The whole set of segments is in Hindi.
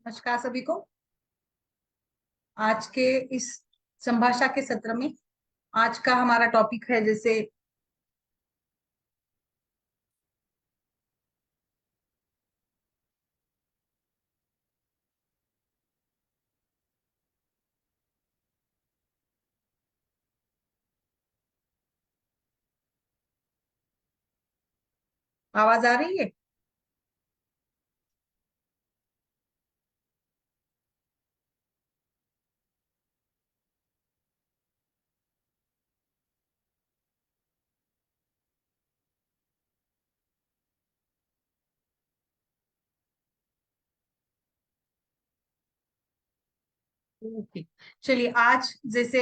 नमस्कार सभी को। आज के इस संभाषा के सत्र में आज का हमारा टॉपिक है जैसे आवाज आ रही है। ओके, चलिए आज जैसे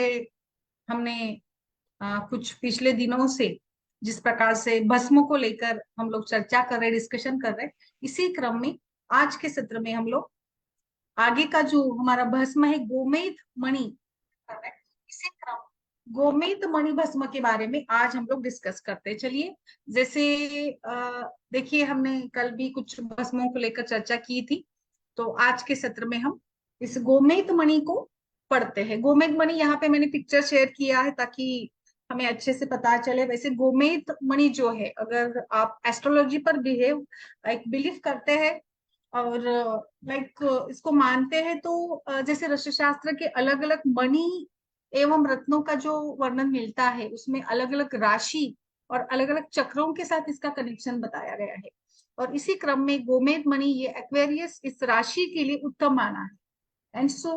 हमने कुछ पिछले दिनों से जिस प्रकार से भस्मों को लेकर हम लोग चर्चा कर रहे, डिस्कशन कर रहे, इसी क्रम में आज के सत्र में हम लोग आगे का जो हमारा भस्म है गोमेद मणि कर रहे हैं। इसी क्रम गोमेद मणि भस्म के बारे में आज हम लोग डिस्कस करते हैं। चलिए, जैसे देखिए हमने कल भी कुछ भस्मों को लेकर चर्चा की थी, तो आज के सत्र में हम इस गोमेद मणि को पढ़ते हैं। गोमेद मणि यहाँ पे मैंने पिक्चर शेयर किया है ताकि हमें अच्छे से पता चले। वैसे गोमेद मणि जो है, अगर आप एस्ट्रोलॉजी पर बिहेव एक बिलीव करते हैं और लाइक इसको मानते हैं, तो जैसे रश्य शास्त्र के अलग अलग मणि एवं रत्नों का जो वर्णन मिलता है उसमें अलग अलग राशि और अलग अलग चक्रों के साथ इसका कनेक्शन बताया गया है। और इसी क्रम में गोमेद मणि ये एक्वेरियस इस राशि के लिए उत्तम माना है। एंड सो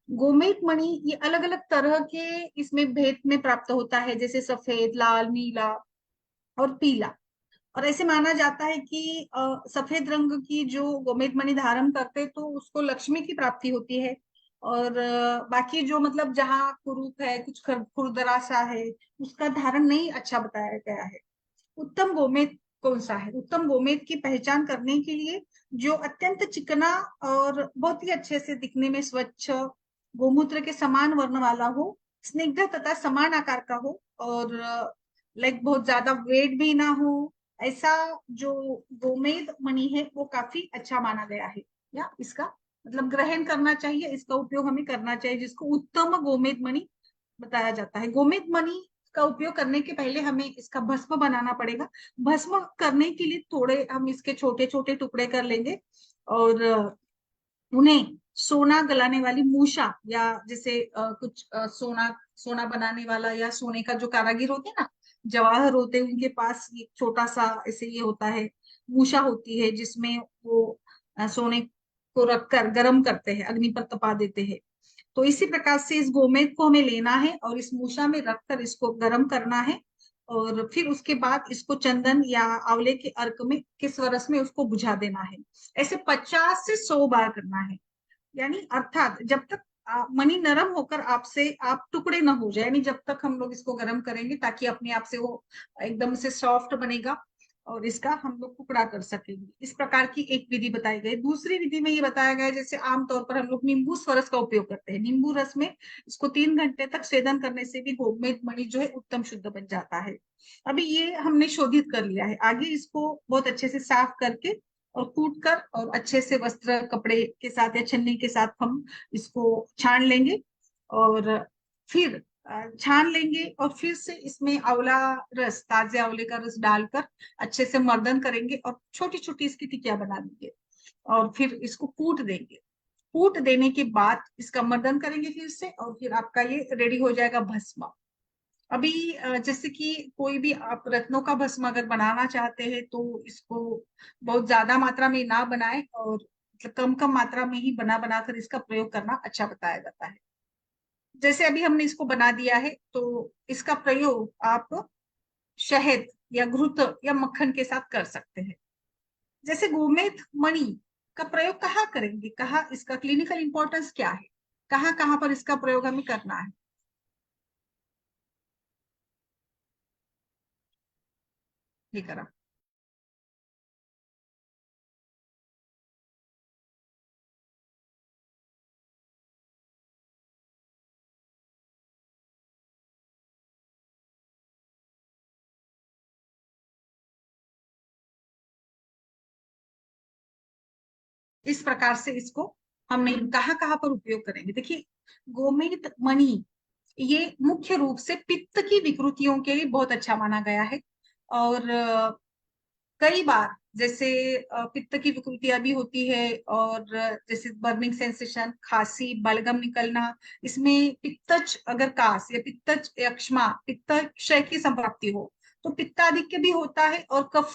गोमेद मणि ये अलग अलग तरह के इसमें भेद में प्राप्त होता है, जैसे सफेद, लाल, नीला और पीला। और ऐसे माना जाता है कि सफेद रंग की जो गोमेद मणि धारण करते तो उसको लक्ष्मी की प्राप्ति होती है। और बाकी जो मतलब जहाँ कुरूप है, कुछ खुरदरा सा है, उसका धारण नहीं अच्छा बताया गया है। उत्तम गोमेद कौन सा है? उत्तम गोमेद की पहचान करने के लिए जो अत्यंत चिकना और बहुत ही अच्छे से दिखने में स्वच्छ, गोमूत्र के समान वर्ण वाला हो, स्निग्ध तथा समान आकार का हो, और लाइक बहुत ज्यादा वेट भी ना हो, ऐसा जो गोमेद मणि है वो काफी अच्छा माना गया है। या इसका मतलब ग्रहण करना चाहिए, इसका उपयोग हमें करना चाहिए, जिसको उत्तम गोमेद मणि बताया जाता है। गोमेद मणि का उपयोग करने के पहले हमें इसका भस्म बनाना पड़ेगा। भस्म करने के लिए थोड़े हम इसके छोटे छोटे टुकड़े कर लेंगे और उन्हें सोना गलाने वाली मूषा या जैसे कुछ सोना सोना बनाने वाला या सोने का जो कारागिर होते हैं ना, जवाहर होते हैं, उनके पास ये छोटा सा ऐसे ये होता है, मूषा होती है जिसमें वो सोने को रखकर गर्म करते हैं, अग्नि पर तपा देते हैं। तो इसी प्रकार से इस गोमेद को हमें लेना है और इस मूषा में रखकर इसको गर्म करना है। और फिर उसके बाद इसको चंदन या आंवले के अर्क में के स्वरस में उसको बुझा देना है। ऐसे 50 से 100 बार करना है। यानी अर्थात जब तक मणि नरम होकर आपसे आप टुकड़े ना हो जाए, यानी जब तक हम लोग इसको गर्म करेंगे ताकि अपने आप से वो एकदम से सॉफ्ट बनेगा और इसका हम लोग टुकड़ा कर सकेंगे। इस प्रकार की एक विधि बताई गई। दूसरी विधि में ये बताया गया है, जैसे आमतौर पर हम लोग नींबू स्वरस का उपयोग करते हैं, नींबू रस में इसको 3 घंटे तक सेदन करने से भी गोमेद मणि जो है उत्तम शुद्ध बन जाता है। अभी ये हमने शोधित कर लिया है, आगे इसको बहुत अच्छे से साफ करके और कूट कर और अच्छे से वस्त्र कपड़े के साथ या छन्नी के साथ हम इसको छान लेंगे। और फिर छान लेंगे और फिर से इसमें आंवला रस, ताजे आंवले का रस डालकर अच्छे से मर्दन करेंगे और छोटी छोटी इसकी टिकिया बना देंगे। और फिर इसको कूट देंगे। कूट देने के बाद इसका मर्दन करेंगे फिर से, और फिर आपका ये रेडी हो जाएगा भस्म। अभी जैसे कि कोई भी आप रत्नों का भस्म अगर बनाना चाहते हैं तो इसको बहुत ज्यादा मात्रा में ना बनाएं और मतलब कम कम मात्रा में ही बना बनाकर इसका प्रयोग करना अच्छा बताया जाता है। जैसे अभी हमने इसको बना दिया है तो इसका प्रयोग आप शहद या घृत या मक्खन के साथ कर सकते हैं। जैसे गोमेद मणि का प्रयोग कहाँ करेंगे, कहाँ इसका क्लिनिकल इंपॉर्टेंस क्या है, कहाँ कहाँ पर इसका प्रयोग हमें करना है? ठीक है। इस प्रकार से इसको हमने कहाँ कहाँ पर उपयोग करेंगे। देखिए, गोमेद मणि ये मुख्य रूप से पित्त की विकृतियों के लिए बहुत अच्छा माना गया है। और कई बार जैसे पित्त की विकृतियां भी होती है, और जैसे बर्निंग सेंसेशन, खांसी, बलगम निकलना, इसमें पित्तज अगर कास या पित्तज यक्ष्मा, पित्ताशय की संप्राप्ति हो तो पित्ताधिक्य भी होता है, और कफ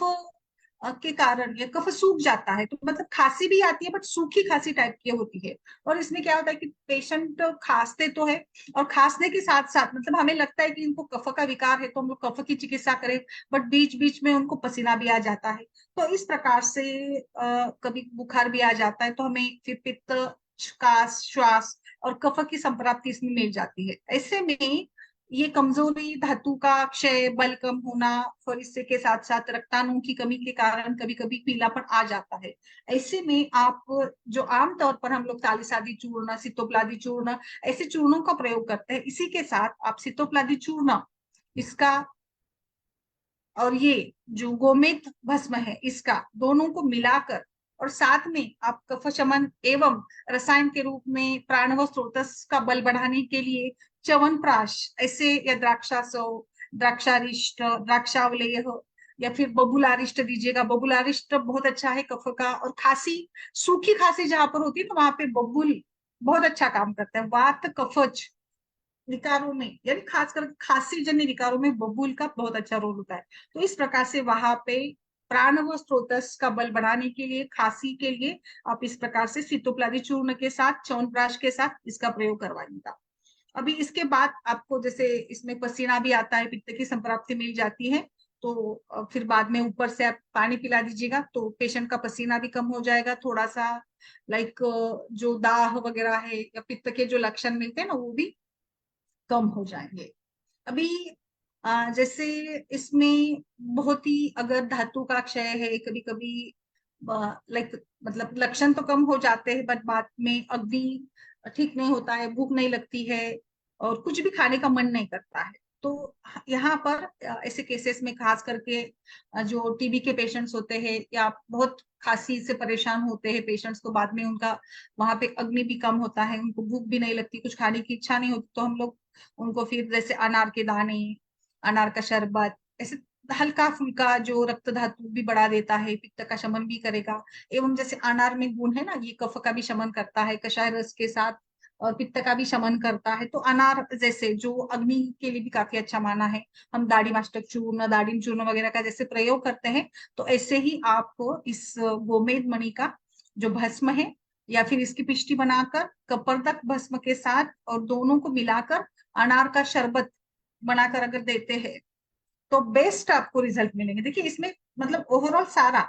के कारण या कफ सूख जाता है, तो मतलब खांसी भी आती है बट सूखी खांसी टाइप की होती है। और इसमें क्या होता है कि पेशेंट खांसते तो है, और खांसने के साथ साथ मतलब हमें लगता है कि इनको कफ का विकार है तो हम लोग कफ की चिकित्सा करें, बट बीच बीच में उनको पसीना भी आ जाता है। तो इस प्रकार से कभी बुखार भी आ जाता है, तो हमें फिर पित्त, कास, श्वास और कफ की संप्राप्ति इसमें मिल जाती है। ऐसे में ये कमजोरी, धातु का क्षय, बल कम होना, और इससे के साथ साथ रक्ताणुओं की कमी के कारण कभी कभी पीलापन आ जाता है। ऐसे में आप जो आमतौर पर हम लोग तालिसादी चूर्ण, सितोप्लादी चूर्ण, ऐसे चूर्णों का प्रयोग करते हैं, इसी के साथ आप सितोप्लादी चूर्ण इसका और ये जो गोमेद भस्म है इसका दोनों को मिलाकर, और साथ में आप कफ शमन एवं रसायन के रूप में प्राणव स्रोतस का बल बढ़ाने के लिए च्यवनप्राश ऐसे, या द्राक्षासव, द्राक्षारिष्ट, द्राक्षावलेह, या फिर बबुलारिष्ट दीजिएगा। बबुलारिष्ट बहुत अच्छा है कफ का। और खांसी, सूखी खांसी जहां पर होती है तो वहां पे बबुल बहुत अच्छा काम करता है। वात कफज विकारों में, यानी खासकर खांसी जन्य विकारों में बबूल का बहुत अच्छा रोल होता है। तो इस प्रकार से वहां पे प्राणव स्रोतस का बल बढ़ाने के लिए, खांसी के लिए आप इस प्रकार से सितोप्लादी चूर्ण के साथ, च्यवनप्राश के साथ इसका प्रयोग करवाइएगा। अभी इसके बाद आपको जैसे इसमें पसीना भी आता है, पित्त की संप्राप्ति मिल जाती है, तो फिर बाद में ऊपर से आप पानी पिला दीजिएगा तो पेशेंट का पसीना भी कम हो जाएगा थोड़ा सा। लाइक जो दाह वगैरह है या पित्त के जो लक्षण मिलते हैं ना, वो भी कम हो जाएंगे। अभी जैसे इसमें बहुत ही अगर धातु का क्षय है, कभी कभी लाइक मतलब लक्षण तो कम हो जाते हैं बट बाद में अग्नि ठीक नहीं होता है, भूख नहीं लगती है, और कुछ भी खाने का मन नहीं करता है। तो यहाँ पर ऐसे केसेस में खास करके जो टीबी के पेशेंट्स होते हैं या बहुत खांसी से परेशान होते हैं पेशेंट्स, तो बाद में उनका वहां पे अग्नि भी कम होता है, उनको भूख भी नहीं लगती, कुछ खाने की इच्छा नहीं होती, तो हम लोग उनको फिर जैसे अनार के दाने, अनार का शरबत, ऐसे हल्का फुल्का जो रक्त धातु भी बढ़ा देता है, पित्त का शमन भी करेगा। एवं जैसे अनार में गुण है ना, ये कफ का भी शमन करता है कषाय रस के साथ, और पित्त का भी शमन करता है। तो अनार जैसे जो अग्नि के लिए भी काफी अच्छा माना है, हम दाढ़ी मास्टक चूर्ण, दाढ़ी चूर्ण वगैरह का जैसे प्रयोग करते हैं, तो ऐसे ही आपको इस गोमेद मणि का जो भस्म है या फिर इसकी पिष्टी बनाकर कपर्दक भस्म के साथ और दोनों को मिलाकर अनार का शरबत बनाकर अगर देते हैं तो बेस्ट आपको रिजल्ट मिलेंगे। देखिए इसमें मतलब ओवरऑल सारा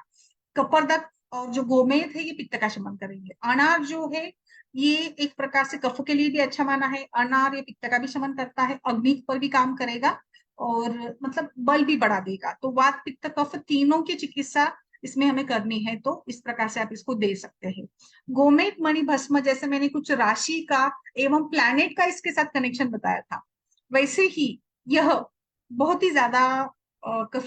कपर्दक और जो गोमेद है ये पित्त का शमन करेंगे। अनार जो है ये एक प्रकार से कफ के लिए भी अच्छा माना है। अनार ये पित्त का भी शमन करता है, अग्नि पर भी काम करेगा, और मतलब बल भी बढ़ा देगा। तो वात, पित्त, कफ तीनों की चिकित्सा इसमें हमें करनी है, तो इस प्रकार से आप इसको दे सकते हैं। गोमेद मणि भस्म जैसे मैंने कुछ राशि का एवं प्लैनेट का इसके साथ कनेक्शन बताया था, वैसे ही यह बहुत ही ज्यादा कफ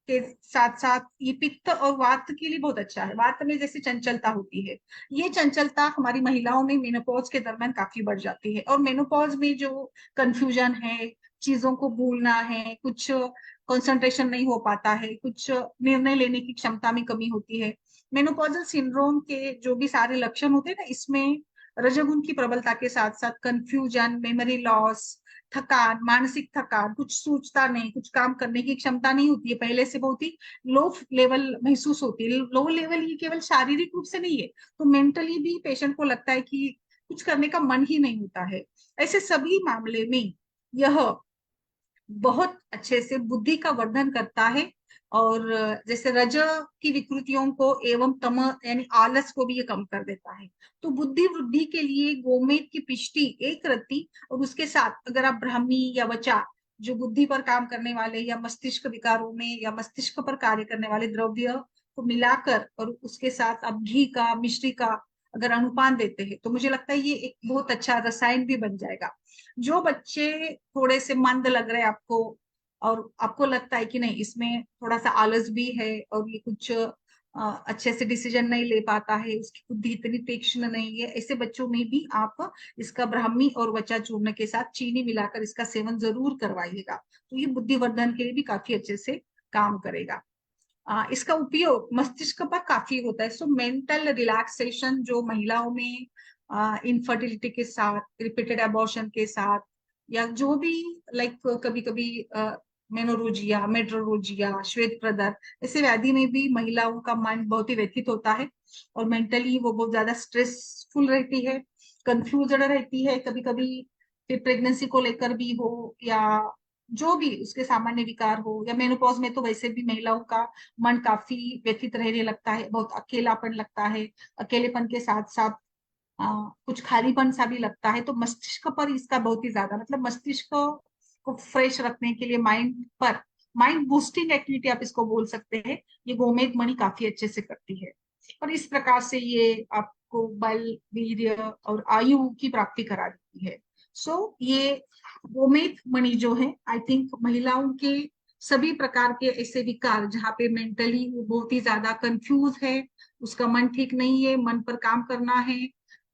के साथ साथ ये पित्त और वात के लिए बहुत अच्छा है। वात में जैसे चंचलता होती है, ये चंचलता हमारी महिलाओं में मेनोपॉज के दरमियान काफी बढ़ जाती है, और मेनोपॉज में जो कंफ्यूजन है, चीजों को भूलना है, कुछ कंसंट्रेशन नहीं हो पाता है, कुछ निर्णय लेने की क्षमता में कमी होती है, मेनोपॉजल सिंड्रोम के जो भी सारे लक्षण होते हैं ना, इसमें रजोगुण की प्रबलता के साथ साथ कंफ्यूजन, मेमोरी लॉस, थकान, मानसिक थकान, कुछ सोचता नहीं, कुछ काम करने की क्षमता नहीं होती है, पहले से बहुत ही लो लेवल महसूस होती है। लो लेवल ये केवल शारीरिक रूप से नहीं है, तो मेंटली भी पेशेंट को लगता है कि कुछ करने का मन ही नहीं होता है। ऐसे सभी मामले में यह बहुत अच्छे से बुद्धि का वर्धन करता है, और जैसे रज की विकृतियों को एवं तम यानी आलस को भी ये कम कर देता है। तो बुद्धि वृद्धि के लिए गोमेद की पिष्टी एक रत्ती, और उसके साथ अगर आप ब्राह्मी या वचा, जो बुद्धि पर काम करने वाले या मस्तिष्क विकारों में या मस्तिष्क पर कार्य करने वाले द्रव्य को मिलाकर, और उसके साथ आप घी का, मिश्री का अगर अनुपान देते हैं, तो मुझे लगता है ये एक बहुत अच्छा रसायन भी बन जाएगा। जो बच्चे थोड़े से मंद लग रहे हैं आपको, और आपको लगता है कि नहीं इसमें थोड़ा सा आलस भी है और ये कुछ अच्छे से डिसीजन नहीं ले पाता है, उसकी बुद्धि इतनी तीक्ष्ण नहीं है, ऐसे बच्चों में भी आप इसका ब्राह्मी और वचा चूर्ण के साथ चीनी मिलाकर इसका सेवन जरूर करवाइएगा। तो ये बुद्धिवर्धन के लिए भी काफी अच्छे से काम करेगा। इसका उपयोग मस्तिष्क पर काफी होता है। सो मेंटल रिलैक्सेशन जो महिलाओं में इनफर्टिलिटी के साथ, रिपीटेड अबॉर्शन के साथ, या जो भी लाइक कभी कभी मेनोरोजिया, मेट्रोरोजिया, श्वेत प्रदर, ऐसे व्याधि में भी महिलाओं का माइंड बहुत ही व्यथित होता है और मेंटली वो बहुत ज्यादा स्ट्रेसफुल रहती है, कंफ्यूजन रहती है कभी कभी। फिर प्रेगनेंसी को लेकर भी हो, या जो भी उसके सामान्य विकार हो, या मेनोपॉज में तो वैसे भी महिलाओं का मन काफी व्यथित रहने लगता है, बहुत अकेलापन लगता है, अकेलेपन के साथ साथ कुछ खालीपन सा भी लगता है। तो मस्तिष्क पर इसका बहुत ही ज्यादा, मतलब मस्तिष्क को फ्रेश रखने के लिए, माइंड बूस्टिंग एक्टिविटी आप इसको बोल सकते हैं, ये गोमेद मणि काफी अच्छे से करती है। और इस प्रकार से ये आपको बल, वीर्य और आयु की प्राप्ति करा देती है। सो ये गोमेद मणि जो है, आई थिंक महिलाओं के सभी प्रकार के ऐसे विकार जहाँ पे मेंटली वो बहुत ही ज्यादा कंफ्यूज है, उसका मन ठीक नहीं है, मन पर काम करना है,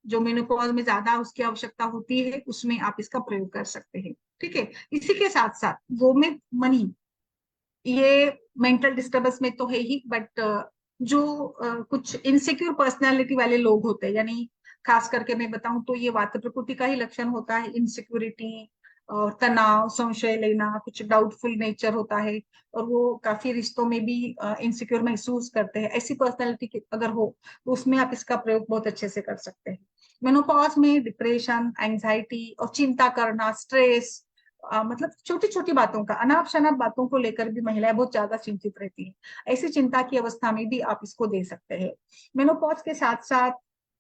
जो मेनोपॉज में ज्यादा उसकी आवश्यकता होती है, उसमें आप इसका प्रयोग कर सकते हैं। ठीक है। इसी के साथ साथ गोमेद मनी ये मेंटल डिस्टर्बेंस में तो है ही, बट जो कुछ इनसिक्योर पर्सनालिटी वाले लोग होते हैं, यानी खास करके मैं बताऊं तो ये वात प्रकृति का ही लक्षण होता है, इनसिक्योरिटी और तनाव, संशय लेना, कुछ डाउटफुल नेचर होता है, और वो काफी रिश्तों में भी इनसिक्योर महसूस करते हैं। ऐसी पर्सनालिटी अगर हो तो उसमें आप इसका प्रयोग बहुत अच्छे से कर सकते हैं। मेनोपॉज में डिप्रेशन, एंजाइटी और चिंता करना, स्ट्रेस, मतलब छोटी छोटी बातों का, अनाप शनाप बातों को लेकर भी महिलाएं बहुत ज्यादा चिंतित रहती हैं। ऐसी चिंता की अवस्था में भी आप इसको दे सकते हैं। मेनोपॉज के साथ साथ,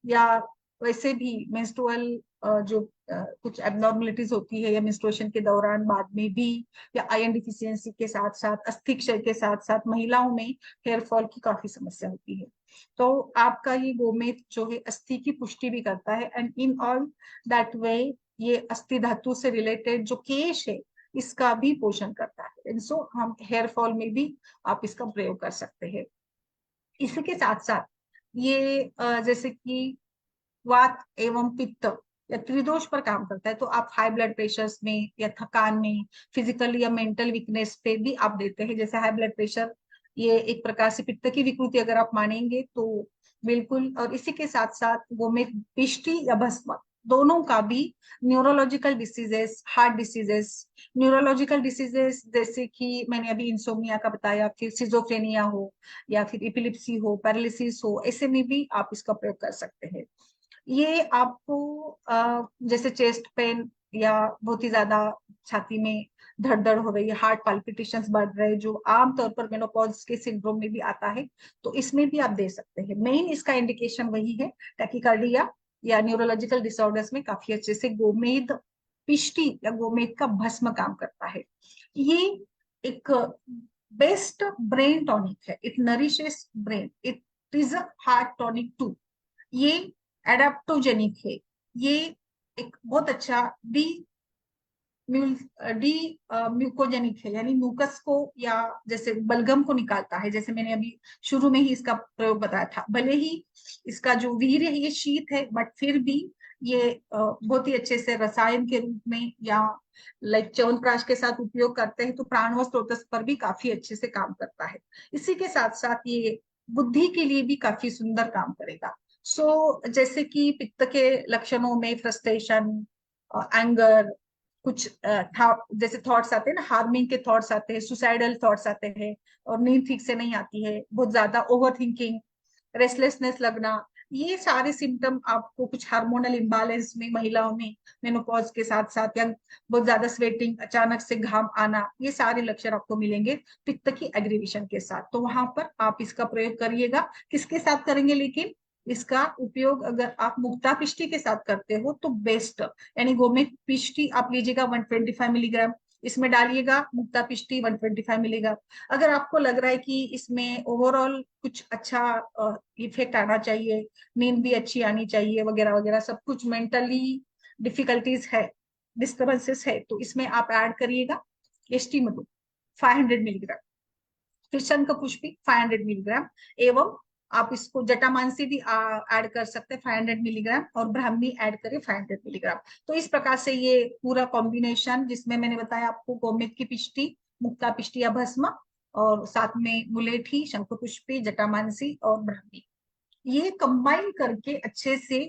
या वैसे भी मेंस्ट्रुअल जो कुछ एबनॉर्मलिटीज होती है, या मेंस्ट्रुएशन के दौरान, बाद में भी, या आयरन डिफिशियंसी के साथ साथ, अस्थि क्षय के साथ साथ महिलाओं में हेयर फॉल की काफी समस्या होती है। तो आपका ये गोमेद जो है अस्थि की पुष्टि भी करता है, and in all that way ये अस्थि धातु से रिलेटेड जो केश है इसका भी पोषण करता है। सो हम हेयर फॉल में भी आप इसका प्रयोग कर सकते हैं। इसी के साथ साथ ये जैसे कि वात एवं पित्त या त्रिदोष पर काम करता है, तो आप हाई ब्लड प्रेशर्स में, या थकान में, फिजिकल या मेंटल वीकनेस पे भी आप देते हैं। जैसे हाई ब्लड प्रेशर ये एक प्रकार से पित्त की विकृति अगर आप मानेंगे तो बिल्कुल। और इसी के साथ साथ वो में पिष्टि या भस्म, दोनों का भी neurological diseases, heart diseases, neurological diseases जैसे कि मैंने अभी इंसोमिया का बताया, फिर सिजोफ्रेनिया हो, या फिर इपिलिप्सी हो, पैरालिसिस हो, ऐसे में भी आप इसका प्रयोग कर सकते हैं। ये आपको जैसे चेस्ट पेन, या बहुत ही ज्यादा छाती में धड़धड़ हो रही है, हार्ट पाल्पिटेशंस बढ़ रहे हैं, जो आमतौर पर मेनोपॉज के सिंड्रोम में भी आता है, तो इसमें भी आप दे सकते हैं। मेन इसका इंडिकेशन वही है, टैकीकार्डिया या न्यूरोलॉजिकल डिसऑर्डर्स में काफी अच्छे से गोमेद पिष्टी या गोमेद का भस्म काम करता है। ये एक बेस्ट ब्रेन टॉनिक है, it nourishes brain, it is a heart tonic too. ये एडेप्टोजेनिक है, ये एक बहुत अच्छा डी डी म्यूकोजेनिक है, यानी म्यूकस को या जैसे बलगम को निकालता है। जैसे मैंने अभी शुरू में ही इसका प्रयोग बताया था, भले ही इसका जो वीर्य है ये शीत है, बट फिर भी ये बहुत ही अच्छे से रसायन के रूप में, या लाइक च्यवनप्राश के साथ उपयोग करते हैं, तो प्राणव स्रोतस पर भी काफी अच्छे से काम करता है। इसी के साथ साथ ये बुद्धि के लिए भी काफी सुंदर काम करेगा। जैसे कि पित्त के लक्षणों में फ्रस्ट्रेशन, एंगर, कुछ जैसे थॉट्स आते हैं ना, हार्मिंग के थॉट्स आते हैं, सुसाइडल थॉट्स आते हैं, और नींद ठीक से नहीं आती है, बहुत ज्यादा ओवर थिंकिंग, रेस्टलेसनेस लगना, ये सारे सिम्टम आपको कुछ हार्मोनल इम्बैलेंस में महिलाओं में मेनोपॉज के साथ साथ, या बहुत ज्यादा स्वेटिंग, अचानक से घाम आना, ये सारे लक्षण आपको मिलेंगे पित्त की एग्रीवेशन के साथ। तो वहां पर आप इसका प्रयोग करिएगा। किसके साथ करेंगे लेकिन? इसका उपयोग अगर आप मुक्ता पिष्टी के साथ करते हो तो बेस्ट, यानी गोमेद पिष्टी आप लीजिएगा 125 मिलीग्राम, इसमें डालिएगा मुक्ता पिष्टी 125 मिलीग्राम। अगर आपको लग रहा है कि इसमें ओवरऑल कुछ अच्छा इफेक्ट आना चाहिए, नींद भी अच्छी आनी चाहिए, वगैरह वगैरह सब कुछ, मेंटली डिफिकल्टीज है, डिस्टर्बेंसेस है, तो इसमें आप ऐड करिएगा एसटी मधु 500 मिलीग्राम, फिर शंख पुष्पी 500 मिलीग्राम, एवं आप इसको जटामांसी भी ऐड कर सकते हैं 500 मिलीग्राम, और ब्राह्मी ऐड करें 500 मिलीग्राम। तो इस प्रकार से ये पूरा कॉम्बिनेशन, जिसमें मैंने बताया आपको गोमेद की पिष्टी, मुक्ता पिष्टी या भस्म, और साथ में मुलेठी, शंखपुष्पी, जटामांसी और ब्राह्मी, ये कंबाइन करके अच्छे से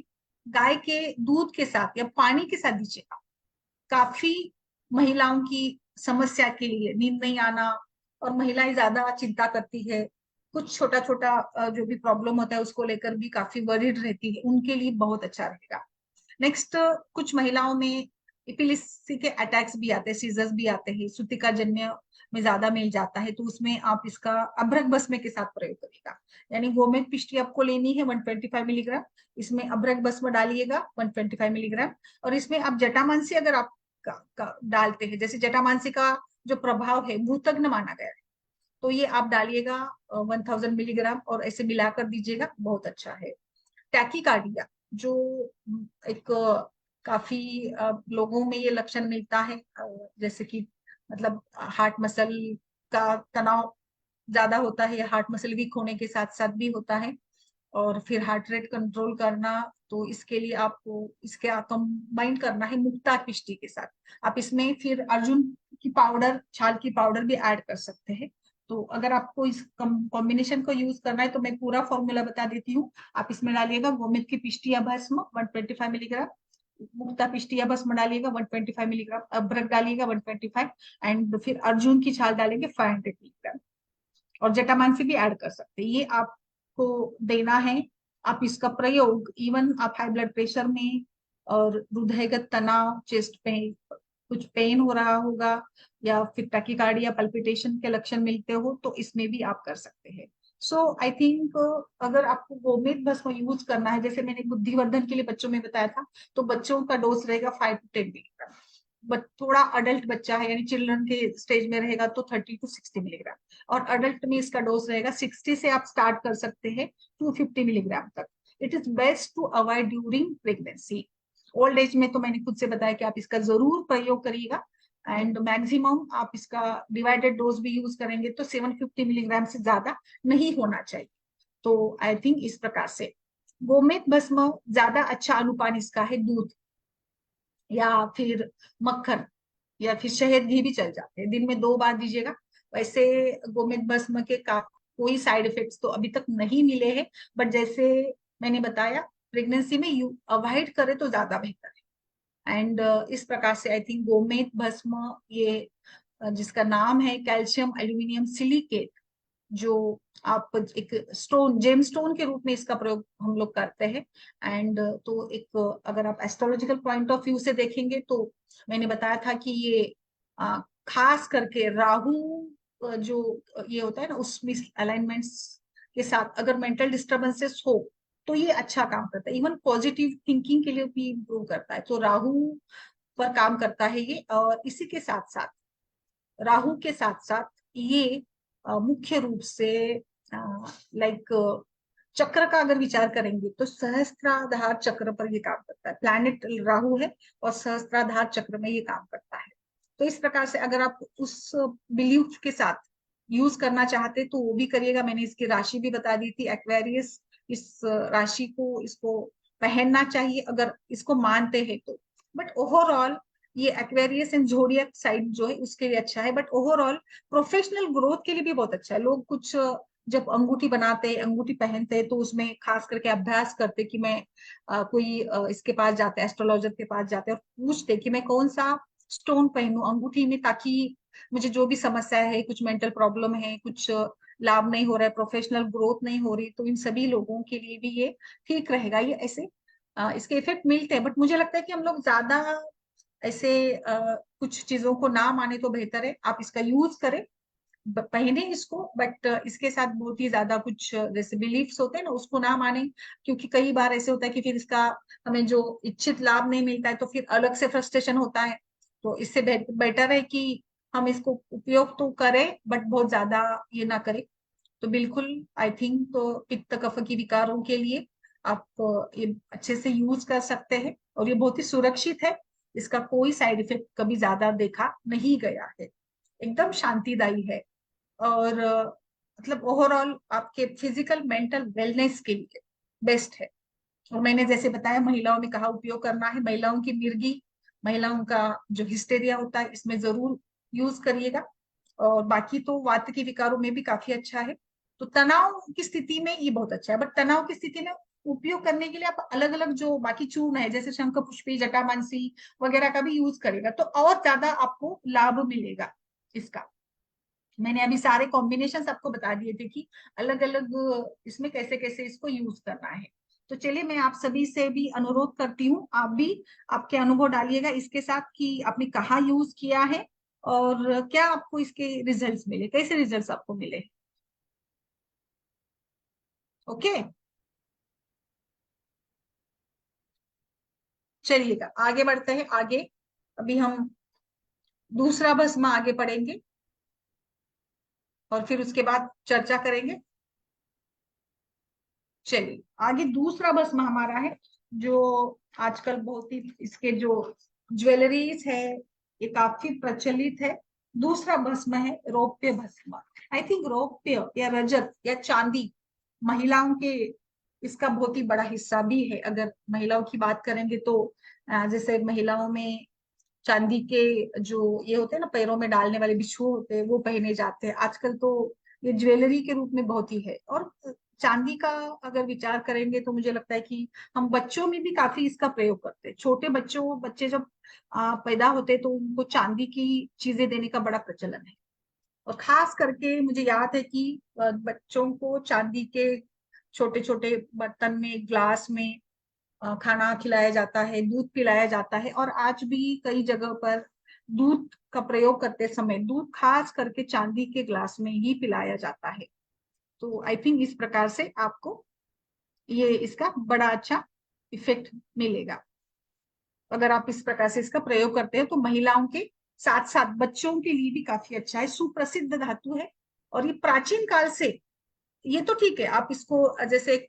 गाय के दूध के साथ या पानी के साथ दीजिएगा। काफी महिलाओं की समस्या के लिए, नींद नहीं आना, और महिलाएं ज्यादा चिंता करती है, कुछ छोटा छोटा जो भी प्रॉब्लम होता है उसको लेकर भी काफी वरीड रहती है, उनके लिए बहुत अच्छा रहेगा। नेक्स्ट, कुछ महिलाओं में एपिलेप्सी के अटैक्स भी आते हैं, सीजर्स भी आते हैं, सूतिका जन्य में ज्यादा मिल जाता है, तो उसमें आप इसका अभ्रक भस्म के साथ प्रयोग करिएगा। यानी गोमेद पिष्टी आपको लेनी है 125 मिलीग्राम, इसमें अभ्रक भस्म डालिएगा 125 मिलीग्राम, और इसमें आप जटामांसी अगर आप डालते हैं, जैसे जटामांसी का जो प्रभाव है भूतग्न माना गया है, तो ये आप डालिएगा 1000 मिलीग्राम, और ऐसे मिलाकर दीजिएगा, बहुत अच्छा है। टैकीकार्डिया, जो एक काफी लोगों में ये लक्षण मिलता है, जैसे कि मतलब हार्ट मसल का तनाव ज्यादा होता है, हार्ट मसल वीक होने के साथ साथ भी होता है, और फिर हार्ट रेट कंट्रोल करना, तो इसके लिए आपको इसके कंबाइन करना है मुक्ता पिष्टी के साथ। आप इसमें फिर अर्जुन की पाउडर, छाल की पाउडर भी ऐड कर सकते हैं। तो अगर आपको इस कॉम्बिनेशन को यूज करना है तो मैं पूरा फॉर्मूला बता देती हूँ। आप इसमें डालिएगा गोमित की पिष्टी या भस्म 125 मिलीग्राम, मुक्ता पिष्टी या भस्म डालिएगा 125 मिलीग्राम, अदरक डालिएगा 125, एंड फिर अर्जुन की छाल डालेंगे 500 मिलीग्राम, और जटामांसी भी ऐड कर सकते हैं। ये आपको देना है। आप इसका प्रयोग इवन आप हाई ब्लड प्रेशर में, और हृदयगत तनाव, चेस्ट पेन, कुछ पेन हो रहा होगा, या फिर टैकीकार्डिया पल्पिटेशन के लक्षण मिलते हो, तो इसमें भी आप कर सकते हैं। सो आई थिंक अगर आपको गोमेद भस्म यूज करना है, जैसे मैंने बुद्धिवर्धन के लिए बच्चों में बताया था, तो बच्चों का डोज रहेगा 5 to 10 मिलीग्राम। बट थोड़ा अडल्ट बच्चा है, यानी चिल्ड्रन के स्टेज में रहेगा, तो 30 to 60 मिलीग्राम, और अडल्ट में इसका डोज रहेगा 60 से आप स्टार्ट कर सकते हैं 250 मिलीग्राम तक। It is best to avoid during pregnancy. Old age में तो मैंने खुद से बताया कि आप इसका जरूर प्रयोग करिएगा, एंड मैक्सिमम आप इसका डिवाइडेड डोज भी यूज करेंगे तो 750 मिलीग्राम से ज्यादा नहीं होना चाहिए। तो आई थिंक इस प्रकार से गोमेद भस्म ज्यादा अच्छा अनुपान इसका है दूध या फिर मक्खन या फिर शहद घी भी चल जाते हैं, दिन में 2 बार दीजिएगा। वैसे गोमेद भस्म के का कोई साइड इफेक्ट्स तो अभी तक नहीं मिले हैं, बट जैसे मैंने बताया प्रेगनेंसी में यू अवॉइड करें तो ज्यादा बेहतर है। एंड इस प्रकार से आई थिंक गोमेद भस्म, ये जिसका नाम है कैल्शियम एल्यूमिनियम सिलिकेट, जो आप एक स्टोन, जेम स्टोन के रूप में इसका प्रयोग हम लोग करते हैं। एंड तो एक अगर आप एस्ट्रोलॉजिकल पॉइंट ऑफ व्यू से देखेंगे तो मैंने बताया था कि ये खास करके राहु जो ये होता है ना, उसमें अलाइनमेंट्स के साथ अगर मेंटल डिस्टर्बेंसेस हो तो ये अच्छा काम करता है। इवन पॉजिटिव थिंकिंग के लिए भी इम्प्रूव करता है, तो राहु पर काम करता है ये। और इसी के साथ साथ, राहु के साथ साथ ये मुख्य रूप से लाइक चक्र का अगर विचार करेंगे तो सहस्त्राधार चक्र पर ये काम करता है। प्लैनेट राहु है और सहस्त्राधार चक्र में ये काम करता है। तो इस प्रकार से अगर आप उस बिलीफ के साथ यूज करना चाहते तो वो भी करिएगा। मैंने इसकी राशि भी बता दी थी, एक्वेरियस, इस राशि को, इसको पहनना चाहिए अगर इसको मानते हैं तो। बट ओवरऑल ये एक्वेरियस एंड जोडियक साइड जो है उसके लिए अच्छा है, बट ओवरऑल प्रोफेशनल ग्रोथ के लिए भी बहुत अच्छा है। लोग कुछ जब अंगूठी बनाते, अंगूठी पहनते हैं तो उसमें खास करके अभ्यास करते कि मैं इसके पास जाते, एस्ट्रोलॉजर के पास जाते और पूछते कि मैं कौन सा स्टोन पहनूं अंगूठी में, ताकि मुझे जो भी समस्या है, कुछ मेंटल प्रॉब्लम है, कुछ लाभ नहीं हो रहा है, प्रोफेशनल ग्रोथ नहीं हो रही, तो इन सभी लोगों के लिए भी ये ठीक रहेगा। ये ऐसे इसके इफेक्ट मिलते हैं, बट मुझे लगता है कि हम लोग ज्यादा ऐसे कुछ चीजों को ना माने तो बेहतर है। आप इसका यूज करें, पहने इसको, बट इसके साथ बहुत ही ज्यादा कुछ जैसे बिलीफ्स होते हैं ना उसको ना माने, क्योंकि कई बार ऐसे होता है कि फिर इसका हमें जो इच्छित लाभ नहीं मिलता है तो फिर अलग से फ्रस्ट्रेशन होता है। तो इससे बेटर है कि हम इसको उपयोग तो करें बट बहुत ज्यादा ये ना करें। तो बिल्कुल आई थिंक तो पित्त कफ की विकारों के लिए आप ये अच्छे से यूज कर सकते हैं, और ये बहुत ही सुरक्षित है। इसका कोई साइड इफेक्ट कभी ज्यादा देखा नहीं गया है, एकदम शांतिदायी है। और मतलब ओवरऑल आपके फिजिकल मेंटल वेलनेस के लिए बेस्ट है। और मैंने जैसे बताया महिलाओं में कहा उपयोग करना है, महिलाओं की मिर्गी, महिलाओं का जो हिस्टेरिया होता है इसमें जरूर यूज करिएगा। और बाकी तो वात के विकारों में भी काफी अच्छा है। तो तनाव की स्थिति में ये बहुत अच्छा है, बट तनाव की स्थिति में उपयोग करने के लिए आप अलग अलग जो बाकी चूर्ण है जैसे शंख पुष्पी, जटामांसी वगैरह का भी यूज करेगा तो और ज्यादा आपको लाभ मिलेगा इसका। मैंने अभी सारे कॉम्बिनेशन आपको बता दिए थे कि अलग अलग इसमें कैसे कैसे इसको यूज करना है। तो चलिए मैं आप सभी से भी अनुरोध करती हूँ, आप भी आपके अनुभव डालिएगा इसके साथ कि आपने कहाँ यूज किया है और क्या आपको इसके रिजल्ट्स मिले, कैसे रिजल्ट्स आपको मिले। ओके, चलिएगा आगे बढ़ते हैं आगे। अभी हम दूसरा भस्म आगे पढ़ेंगे और फिर उसके बाद चर्चा करेंगे। चलिए आगे दूसरा भस्म हमारा है जो आजकल बहुत ही इसके जो ज्वेलरीज है ये काफी प्रचलित है। दूसरा भस्म है रौप्य भस्म। आई थिंक रौप्य या रजत या चांदी महिलाओं के इसका बहुत ही बड़ा हिस्सा भी है। अगर महिलाओं की बात करेंगे तो जैसे महिलाओं में चांदी के जो ये होते हैं ना पैरों में डालने वाले बिछुए होते हैं वो पहने जाते हैं आजकल। तो ये ज्वेलरी के रूप में बहुत ही है। और चांदी का अगर विचार करेंगे तो मुझे लगता है कि हम बच्चों में भी काफी इसका प्रयोग करते हैं। छोटे बच्चे जब पैदा होते हैं तो उनको चांदी की चीजें देने का बड़ा प्रचलन है। और खास करके मुझे याद है कि बच्चों को चांदी के छोटे छोटे बर्तन में, ग्लास में खाना खिलाया जाता है, दूध पिलाया जाता है। और आज भी कई जगह पर दूध का प्रयोग करते समय दूध खास करके चांदी के ग्लास में ही पिलाया जाता है। तो आई थिंक इस प्रकार से आपको ये इसका बड़ा अच्छा इफेक्ट मिलेगा अगर आप इस प्रकार से इसका प्रयोग करते हैं। तो महिलाओं के साथ साथ बच्चों के लिए भी काफी अच्छा है, सुप्रसिद्ध धातु है। और ये प्राचीन काल से, ये तो ठीक है आप इसको जैसे एक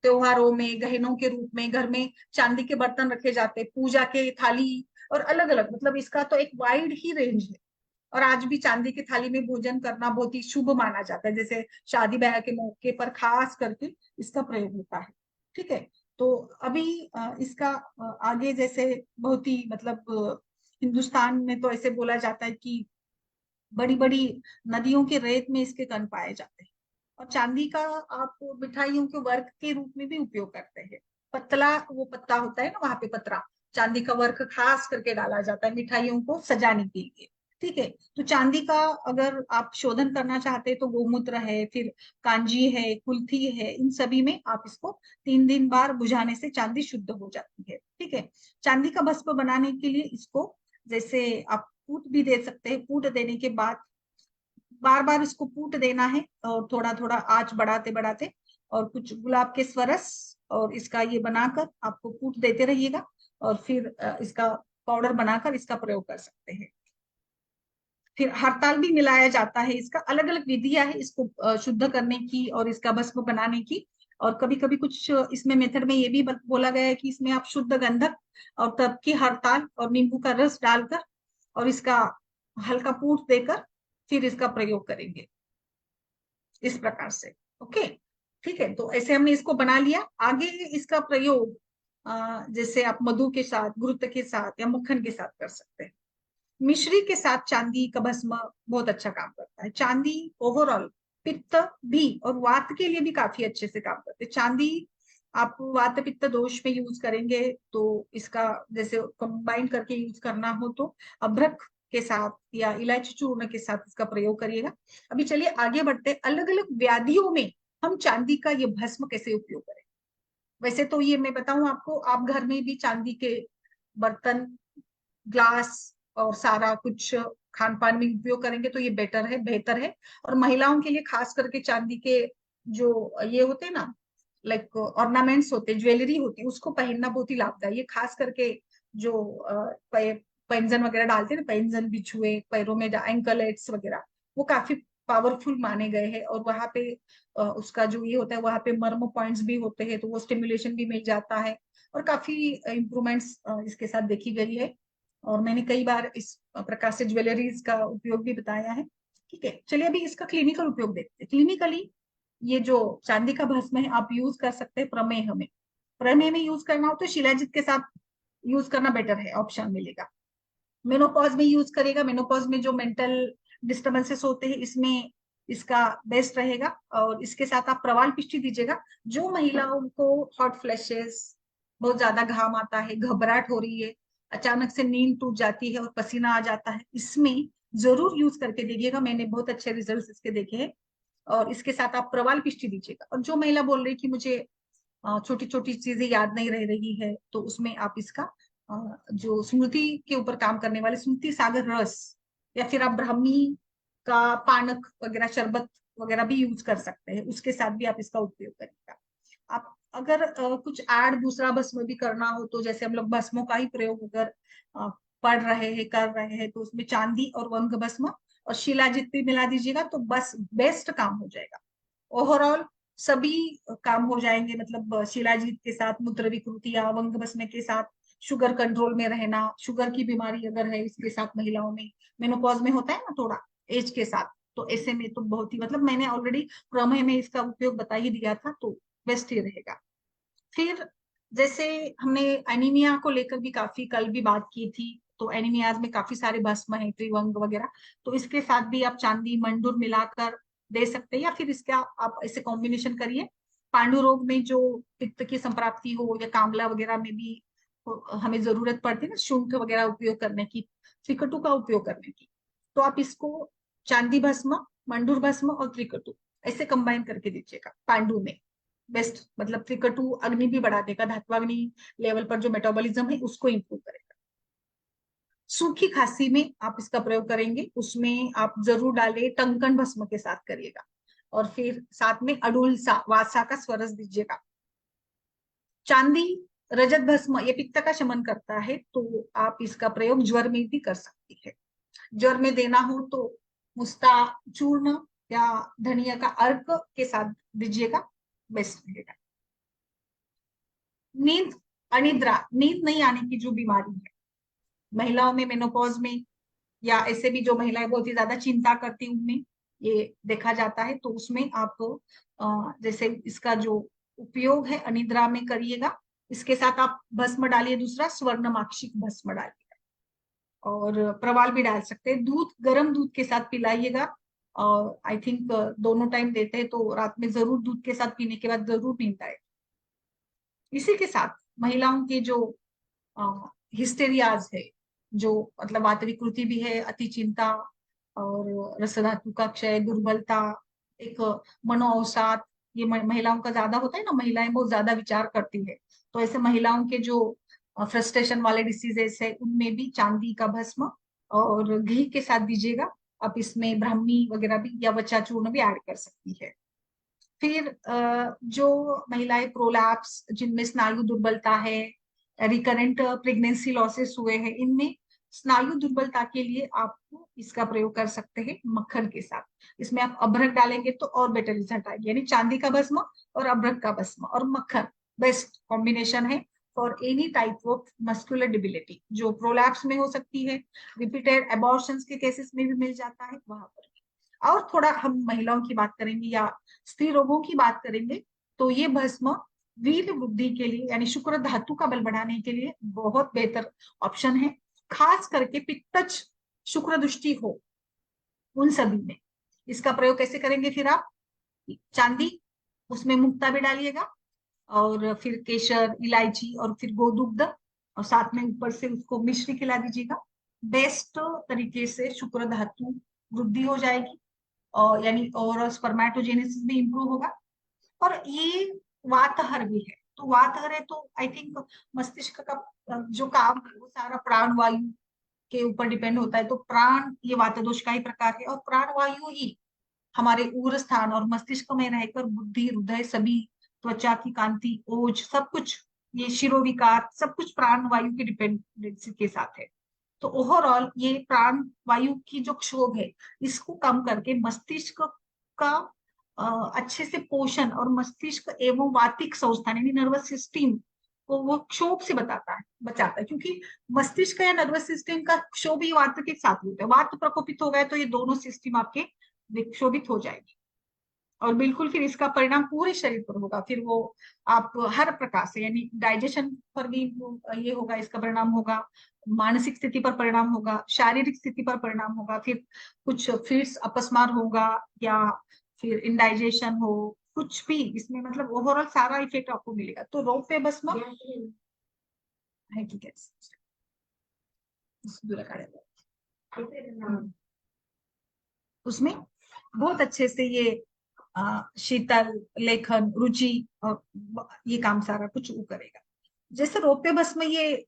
त्योहारों में गहनों के रूप में घर में चांदी के बर्तन रखे जाते हैं, पूजा के थाली और अलग अलग, मतलब इसका तो एक वाइड ही रेंज है। और आज भी चांदी की थाली में भोजन करना बहुत ही शुभ माना जाता है, जैसे शादी ब्याह के मौके पर खास करके इसका प्रयोग होता है। ठीक है, तो अभी इसका आगे जैसे बहुत ही मतलब हिंदुस्तान में तो ऐसे बोला जाता है कि बड़ी बड़ी नदियों के रेत में इसके कण पाए जाते हैं। और चांदी का आप मिठाइयों के वर्क के रूप में भी उपयोग करते हैं। पतला वो पत्ता होता है ना, वहां पे पतरा चांदी का वर्क खास करके डाला जाता है मिठाइयों को सजाने के लिए। ठीक है, तो चांदी का अगर आप शोधन करना चाहते हैं तो गोमूत्र है, फिर कांजी है, कुल्थी है, इन सभी में आप इसको 3 दिन बार बुझाने से चांदी शुद्ध हो जाती है। ठीक है, चांदी का भस्म बनाने के लिए इसको जैसे आप कूट भी दे सकते हैं। कूट देने के बाद बार बार इसको कूट देना है और थोड़ा थोड़ा आंच बढ़ाते बढ़ाते, और कुछ गुलाब के स्वरस और इसका ये बनाकर आपको कूट देते रहिएगा। और फिर इसका पाउडर बनाकर इसका प्रयोग कर सकते हैं। फिर हरताल भी मिलाया जाता है। इसका अलग अलग विधियां है इसको शुद्ध करने की और इसका भस्म बनाने की। और कभी कभी कुछ इसमें मेथड में ये भी बोला गया है कि इसमें आप शुद्ध गंधक और तब की हरताल और नींबू का रस डालकर और इसका हल्का पूट देकर फिर इसका प्रयोग करेंगे इस प्रकार से। ओके, ठीक है, तो ऐसे हमने इसको बना लिया। आगे इसका प्रयोग जैसे आप मधु के साथ, घृत के साथ या मक्खन के साथ कर सकते हैं। मिश्री के साथ चांदी का भस्म बहुत अच्छा काम करता है। चांदी ओवरऑल पित्त भी और वात के लिए भी काफी अच्छे से काम करते हैं। चांदी आप वात पित्त दोष में यूज करेंगे तो इसका जैसे कंबाइन करके यूज करना हो तो अभ्रक के साथ या इलायची चूर्ण के साथ इसका प्रयोग करिएगा। अभी चलिए आगे बढ़ते हैं, अलग अलग व्याधियों में हम चांदी का ये भस्म कैसे उपयोग करें। वैसे तो ये मैं बताऊं आपको, आप घर में भी चांदी के बर्तन, ग्लास और सारा कुछ खान पान में उपयोग करेंगे तो ये बेटर है, बेहतर है। और महिलाओं के लिए खास करके चांदी के जो ये होते हैं ना, लाइक ऑर्नामेंट्स होते हैं, ज्वेलरी होती है, उसको पहनना बहुत ही लाभदायी है। खास करके जो पैंजन वगैरह डालते हैं ना, पैंजन बिछुए पैरों में, एंकलेट्स वगैरह, वो काफी पावरफुल माने गए हैं। और वहां पे उसका जो ये होता है वहां पे मर्म पॉइंट्स भी होते हैं तो वो स्टिमुलेशन भी मिल जाता है। और काफी इंप्रूवमेंट्स इसके साथ देखी गई है। और मैंने कई बार इस प्रकार से ज्वेलरीज का उपयोग भी बताया है ठीक है, चलिए अभी इसका क्लिनिकल उपयोग देखते हैं। क्लिनिकली ये जो चांदी का भस्म है आप यूज कर सकते हैं प्रमेह में। प्रमेह में यूज करना हो तो शिलाजीत के साथ यूज करना बेटर है, ऑप्शन मिलेगा। मेनोपॉज में यूज करेगा, मेनोपॉज में जो मेंटल डिस्टर्बेंसेस होते हैं इसमें इसका बेस्ट रहेगा। और इसके साथ आप प्रवाल पिष्टी दीजिएगा। जो महिलाओं को हॉट फ्लैशेस, बहुत ज्यादा घाम आता है, घबराहट हो रही है, अचानक से नींद टूट जाती है और पसीना आ जाता है, इसमें जरूर यूज करके देखिएगा, मैंने बहुत अच्छे रिजल्ट इसके देखे हैं। और इसके साथ आप प्रवाल पिष्टी दीजिएगा। और जो महिला बोल रही कि मुझे छोटी छोटी चीजें याद नहीं रह रही है, तो उसमें आप इसका जो स्मृति के ऊपर काम करने वाले स्मृति सागर रस, या फिर आप ब्राह्मी का पानक वगैरह शरबत वगैरह भी यूज कर सकते हैं, उसके साथ भी आप इसका उपयोग करिएगा। आप अगर कुछ ऐड दूसरा भस्म भी करना हो, तो जैसे हम लोग भस्मों का ही प्रयोग अगर पढ़ रहे हैं कर रहे हैं, तो उसमें चांदी और वंग भस्म और शिलाजित भी मिला दीजिएगा, तो बस बेस्ट काम हो जाएगा। ओवरऑल सभी काम हो जाएंगे, मतलब शिलाजीत के साथ मूत्र विकृति या वंग भस्म के साथ शुगर कंट्रोल में रहना, शुगर की बीमारी अगर है इसके साथ महिलाओं में, मेनोपॉज में होता है ना थोड़ा एज के साथ, तो ऐसे में तो बहुत ही, मतलब मैंने ऑलरेडी प्रमेय में इसका उपयोग बता ही दिया था, तो बेस्ट ही रहेगा। फिर जैसे हमने एनीमिया को लेकर भी काफी कल भी बात की थी, तो एनीमियाज में काफी सारे भस्म है, त्रिवंग वगैरह, तो इसके साथ भी आप चांदी मंडूर मिलाकर दे सकते हैं, या फिर इसका आप ऐसे कॉम्बिनेशन करिए। पांडु रोग में जो पित्त की संप्राप्ति हो, या कामला वगैरह में भी हमें जरूरत पड़ती है ना शुंठ वगैरह उपयोग करने की, त्रिकटु का उपयोग करने की, तो आप इसको चांदी भस्म, मंडूर भस्म और त्रिकटु ऐसे कंबाइन करके दीजिएगा पांडु में। बेस्ट, मतलब त्रिकटु अग्नि भी बढ़ा देगा, धात्वाग्नि लेवल पर जो मेटाबॉलिज्म है उसको इंप्रूव करेगा। सूखी खांसी में आप इसका प्रयोग करेंगे, उसमें आप जरूर डालिए, टंकन भस्म के साथ करिएगा। और फिर साथ में अडुलसा वासा का स्वरस दीजिएगा। चांदी रजत भस्म ये पित्त का शमन करता है, तो आप इसका प्रयोग ज्वर में भी कर सकती है। ज्वर में देना हो तो मुस्ता चूर्ण या धनिया का अर्क के साथ दीजिएगा, बेस्ट रहेगा। नींद, अनिद्रा, नींद नहीं आने की जो बीमारी है महिलाओं में मेनोपॉज में, या ऐसे भी जो महिलाएं बहुत ही ज्यादा चिंता करती उनमें ये देखा जाता है, तो उसमें आप जैसे इसका जो उपयोग है अनिद्रा में करिएगा। इसके साथ आप भस्म डालिए, दूसरा स्वर्णमाक्षिक भस्म डालिए, और प्रवाल भी डाल सकते हैं। दूध, गर्म दूध के साथ पिलाइएगा, और आई थिंक दोनों टाइम देते हैं, तो रात में जरूर दूध के साथ पीने के बाद जरूर नींद आए। इसी के साथ महिलाओं के जो हिस्टेरियाज है, जो मतलब वात विकृति भी है, अति चिंता और रसधातु का क्षय, दुर्बलता, एक मनोअवसाद, ये महिलाओं का ज्यादा होता है ना, महिलाएं बहुत ज्यादा विचार करती है, तो ऐसे महिलाओं के जो फ्रस्ट्रेशन वाले डिसीजेस है उनमें भी चांदी का भस्म और घी के साथ दीजिएगा। आप इसमें ब्राह्मी वगैरह भी या वचा चूर्ण भी ऐड कर सकती है। फिर जो महिलाएं प्रोलैप्स, जिनमें स्नायु दुर्बलता है, रिकरेंट प्रेगनेंसी लॉसेस हुए हैं, इनमें स्नायु दुर्बलता के लिए आप इसका प्रयोग कर सकते हैं मक्खन के साथ। इसमें आप अभ्रक डालेंगे तो और बेटर रिजल्ट आएगी, यानी चांदी का भस्म और अभ्रक का भस्म और मक्खन बेस्ट कॉम्बिनेशन है for any type of muscular debility, जो प्रोलैप्स में हो सकती है, रिपीटेड एबॉर्शंस के केसेस में भी मिल जाता है वहां पर। और थोड़ा हम महिलाओं की बात करेंगे या स्त्री रोगों की बात करेंगे, तो ये भस्म वीर्य वृद्धि के लिए, यानी शुक्र धातु का बल बढ़ाने के लिए बहुत बेहतर ऑप्शन है। खास करके पित्तज शुक्र दृष्टि हो उन सभी में इसका प्रयोग कैसे करेंगे, फिर आप चांदी, उसमें मुक्ता भी डालिएगा, और फिर केसर, इलायची और फिर गोदुग्ध, और साथ में ऊपर से उसको मिश्री खिला दीजिएगा। बेस्ट तरीके से शुक्र धातु वृद्धि हो जाएगी, और यानी ओवरऑल स्पर्मेटोजेनेसिस भी इंप्रूव होगा। और ये वातहर भी है, तो वातहर है तो आई थिंक मस्तिष्क का जो काम है वो सारा प्राण वायु के ऊपर डिपेंड होता है, तो प्राण ये वात दोष का ही प्रकार है, और प्राण वायु ही हमारे उर स्थान और मस्तिष्क में रहकर बुद्धि, हृदय, सभी त्वचा की कांति, ओज, सब कुछ, ये शिरोविकार सब कुछ प्राण वायु की डिपेंडेंसी के साथ है। तो ओवरऑल ये प्राण वायु की जो क्षोभ है इसको कम करके मस्तिष्क का अच्छे से पोषण, और मस्तिष्क एवं वातिक संस्थान यानी नर्वस सिस्टम को वो क्षोभ से बचाता है, क्योंकि मस्तिष्क या नर्वस सिस्टम का क्षोभ ही वात के साथ होता है। वात प्रकोपित हो गए तो ये दोनों सिस्टम आपके विक्षोभित हो जाएगी और बिल्कुल फिर इसका परिणाम पूरे शरीर पर होगा। फिर वो आप हर प्रकार से, यानी डाइजेशन पर भी ये होगा, इसका परिणाम होगा, मानसिक स्थिति पर परिणाम होगा, शारीरिक स्थिति पर परिणाम होगा, फिर कुछ फिट्स अपस्मार होगा, या फिर इंडाइजेशन हो, कुछ भी इसमें मतलब ओवरऑल सारा इफेक्ट आपको मिलेगा। तो रौप्य भस्म है, ठीक है, उसमें बहुत अच्छे से ये शीतल, लेखन, रुचि और ये काम सारा कुछ वो करेगा। जैसे रौप्य भस्म ये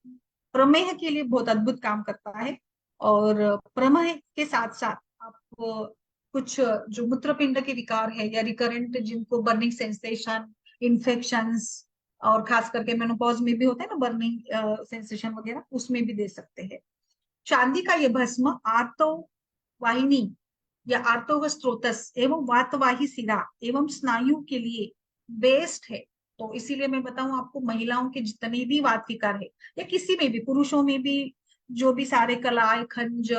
प्रमेह के लिए बहुत अद्भुत काम करता है। और प्रमेह के साथ साथ आप कुछ जो मूत्रपिंड के विकार है या रिकरेंट जिनको बर्निंग सेंसेशन, इन्फेक्शंस, और खास करके मेनोपॉज में भी होता है ना बर्निंग सेंसेशन वगैरह, उसमें भी दे सकते हैं। चांदी का ये भस्म आर्तो वाहिनी या आर्तव स्त्रोतस एवं वातवाही सिरा एवं स्नायु के लिए बेस्ट है। तो इसीलिए मैं बताऊं आपको, महिलाओं के जितने भी वात विकार है या किसी में भी, पुरुषों में भी जो भी सारे कलाय, खंज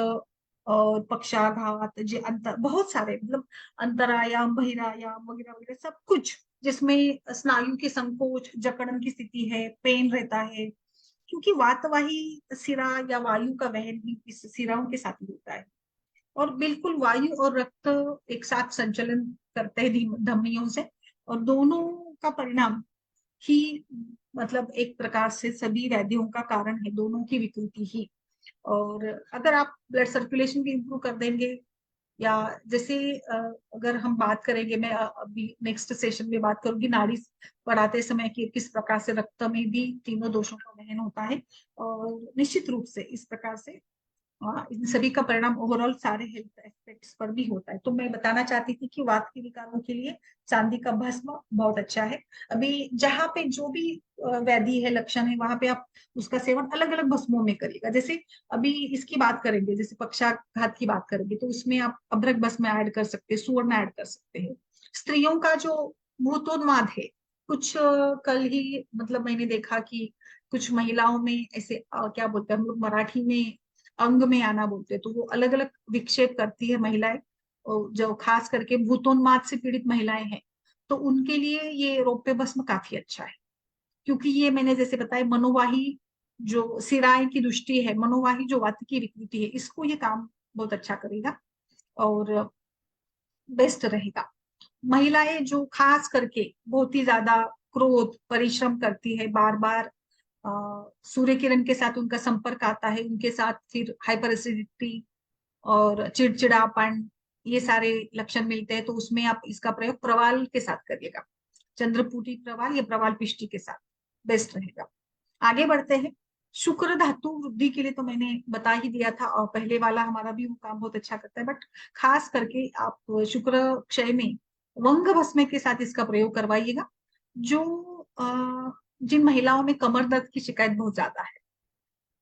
और पक्षाघात, जो अंतर बहुत सारे मतलब अंतरायाम, बहिरायाम वगैरह वगैरह सब कुछ, जिसमें स्नायु के संकोच, जकड़न की स्थिति है, पेन रहता है, क्योंकि वातवाही सिरा या वायु का वहन भी इस सिराओं के साथ ही होता है। और बिल्कुल वायु और रक्त एक साथ संचलन करते हैं धमनियों से, और दोनों का परिणाम ही मतलब एक प्रकार से सभी व्याधियों का कारण है, दोनों की विकृति ही। और अगर आप ब्लड सर्कुलेशन भी इंप्रूव कर देंगे, या जैसे अगर हम बात करेंगे, मैं अभी नेक्स्ट सेशन में बात करूंगी नाड़ी पढ़ाते समय कि किस प्रकार से रक्त में भी तीनों दोषों का वहन होता है, और निश्चित रूप से इस प्रकार से इन सभी का परिणाम ओवरऑल सारे हेल्थ एस्पेक्ट्स पर भी होता है। तो मैं बताना चाहती थी कि वात के विकारों के लिए चांदी का भस्म बहुत अच्छा है। अभी जहाँ पे जो भी व्याधि है, लक्षण है, वहां पे आप उसका सेवन अलग अलग भस्मों में करिएगा। जैसे अभी इसकी बात करेंगे, जैसे पक्षाघात की बात करेंगे, तो उसमें आप अभ्रक भस्म ऐड कर सकते हैं, सुवर्ण ऐड कर सकते हैं। स्त्रियों का जो भूतोन्माद है, कुछ कल ही मतलब मैंने देखा कि कुछ महिलाओं में ऐसे क्या बोलते हैं हम लोग मराठी में, अंग में आना बोलते हैं, तो वो अलग अलग विक्षेप करती है महिलाएं, और जो खास करके भूतोन्माद से पीड़ित महिलाएं हैं, तो उनके लिए ये रौप्य भस्म काफी अच्छा है। क्योंकि ये मैंने जैसे बताया, मनोवाही जो सिराएं की दृष्टि है, मनोवाही जो वात की विकृति है, इसको ये काम बहुत अच्छा करेगा और बेस्ट रहेगा। महिलाएं जो खास करके बहुत ही ज्यादा क्रोध, परिश्रम करती है, बार बार सूर्य किरण के साथ उनका संपर्क आता है, उनके साथ फिर हाइपर एसिडिटी और चिड़चिड़ापन, ये सारे लक्षण मिलते हैं, तो उसमें आप इसका प्रयोग प्रवाल के साथ करिएगा, चंद्रपुटी प्रवाल या प्रवाल पिष्टी के साथ बेस्ट रहेगा। आगे बढ़ते हैं। शुक्र धातु वृद्धि के लिए तो मैंने बता ही दिया था, और पहले वाला हमारा भी वो काम बहुत अच्छा करता है, बट खास करके आप शुक्र क्षय में वंग भस्म के साथ इसका प्रयोग करवाइएगा। जो जिन महिलाओं में कमर दर्द की शिकायत बहुत ज्यादा है,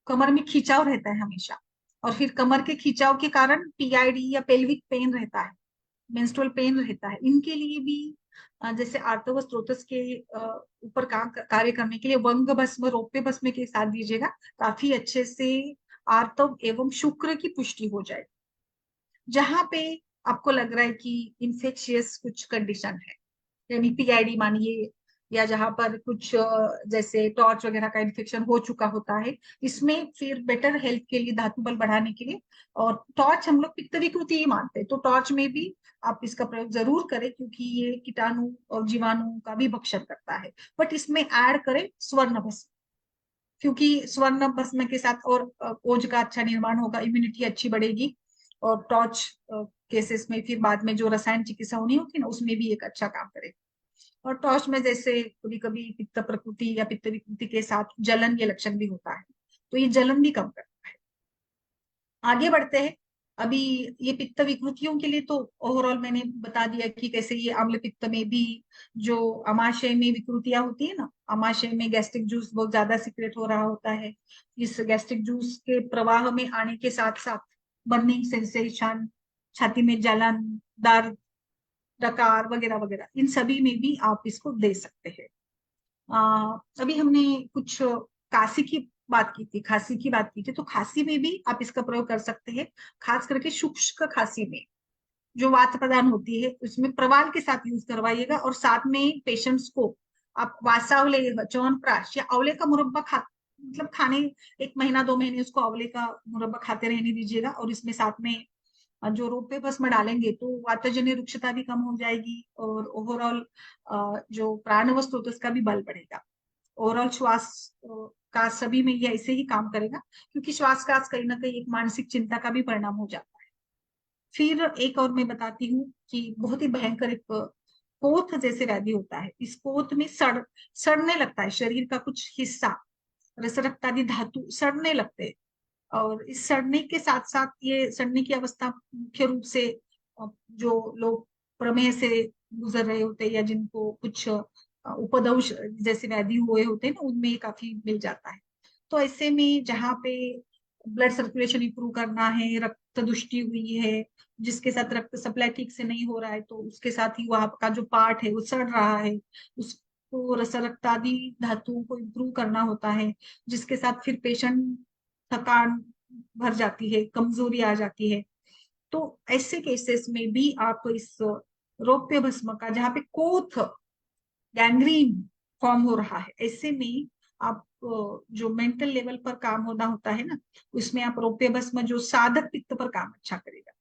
कमर में खिंचाव रहता है हमेशा, और फिर कमर के खिंचाव के कारण पीआईडी या पेल्विक पेन रहता है, मेंस्ट्रुअल पेन रहता है, इनके लिए भी जैसे आर्तव स्त्रोतस के ऊपर काम कार्य करने के लिए वंग भस्म, रौप्य भस्म के साथ दीजिएगा, काफी अच्छे से आर्तव एवं शुक्र की पुष्टि हो जाए। जहां पे आपको लग रहा है कि इन्फेक्शियस कुछ कंडीशन है, यानी पीआईडी मानिए, या जहां पर कुछ जैसे टॉर्च वगैरह का इन्फेक्शन हो चुका होता है, इसमें फिर बेटर हेल्थ के लिए, धातु बल बढ़ाने के लिए, और टॉर्च हम लोग पित्त विकृति ही मानते हैं, तो टॉर्च में भी आप इसका प्रयोग जरूर करें, क्योंकि ये कीटाणु और जीवाणु का भी भक्षण करता है। बट इसमें ऐड करें स्वर्ण भस्म, क्योंकि स्वर्ण भस्म के साथ और ओज का अच्छा निर्माण होगा, इम्यूनिटी अच्छी बढ़ेगी, और टॉर्च केसेस में फिर बाद में जो रसायन चिकित्सा होनी होगी ना, उसमें भी एक अच्छा काम करेगा। और टॉर्च में जैसे कभी कभी पित्त प्रकृति या पित्त विकृति के साथ जलन के लक्षण भी होता है, तो ये जलन भी कम करता है। आगे बढ़ते हैं। अभी ये पित्त विकृतियों के लिए तो ओवरऑल मैंने बता दिया कि कैसे ये आम्ल पित्त में भी जो अमाशय में विकृतियां होती है ना, अमाशय में गैस्ट्रिक जूस बहुत ज्यादा सिक्रेट हो रहा होता है, इस गैस्ट्रिक जूस के प्रवाह में आने के साथ साथ बर्निंग सेंसेशन, छाती में जलन, दर्द, डकार वगैरह वगैरह, इन सभी में भी आप इसको दे सकते हैं। अभी हमने कुछ काशी की बात की थी, खांसी की बात की थी, तो खांसी में भी आप इसका प्रयोग कर सकते हैं, खास करके शुष्क खांसी में। जो वात प्रदान होती है उसमें प्रवाल के साथ यूज करवाइएगा, और साथ में पेशेंट्स को आप वासावले, च्यवनप्राश या आंवले का मुरब्बा मतलब खाने 1 महीना 2 महीने उसको आंवले का मुरब्बा खाते रहने दीजिएगा। और इसमें साथ में जो रोपे भस्म डालेंगे तो वातजन्य रुक्षता भी कम हो जाएगी, और ओवरऑल जो प्राणवस्त होता है उसका भी बल बढ़ेगा। ओवरऑल श्वास का सभी में ये ऐसे ही काम करेगा, क्योंकि श्वास का कहीं ना कहीं एक मानसिक चिंता का भी परिणाम हो जाता है। फिर एक और मैं बताती हूँ कि बहुत ही भयंकर एक कोथ जैसे व्याधि होता है। इस कोथ में सड़ने लगता है, शरीर का कुछ हिस्सा, रस रक्त आदि धातु सड़ने लगते हैं। और इस सड़ने के साथ साथ, ये सड़ने की अवस्था मुख्य रूप से जो लोग प्रमेह से गुजर रहे होते हैं या जिनको कुछ उपदंश जैसे व्याधि हुए होते हैं ना, उनमें ये काफी मिल जाता है। तो ऐसे में जहाँ पे ब्लड सर्कुलेशन इंप्रूव करना है, रक्त दुष्टि हुई है, जिसके साथ रक्त सप्लाई ठीक से नहीं हो रहा है, तो उसके साथ ही वहां का जो पार्ट है वो सड़ रहा है, उसको रस रक्त आदि धातुओं को इंप्रूव करना होता है, जिसके साथ फिर पेशेंट थकान भर जाती है, कमजोरी आ जाती है। तो ऐसे केसेस में भी आप इस रौप्य भस्म का, जहाँ पे कोथ गैंग्रीन फॉर्म हो रहा है, ऐसे में आप जो मेंटल लेवल पर काम होना होता है ना, उसमें आप रौप्य भस्म जो साधक पित्त पर काम अच्छा करेगा,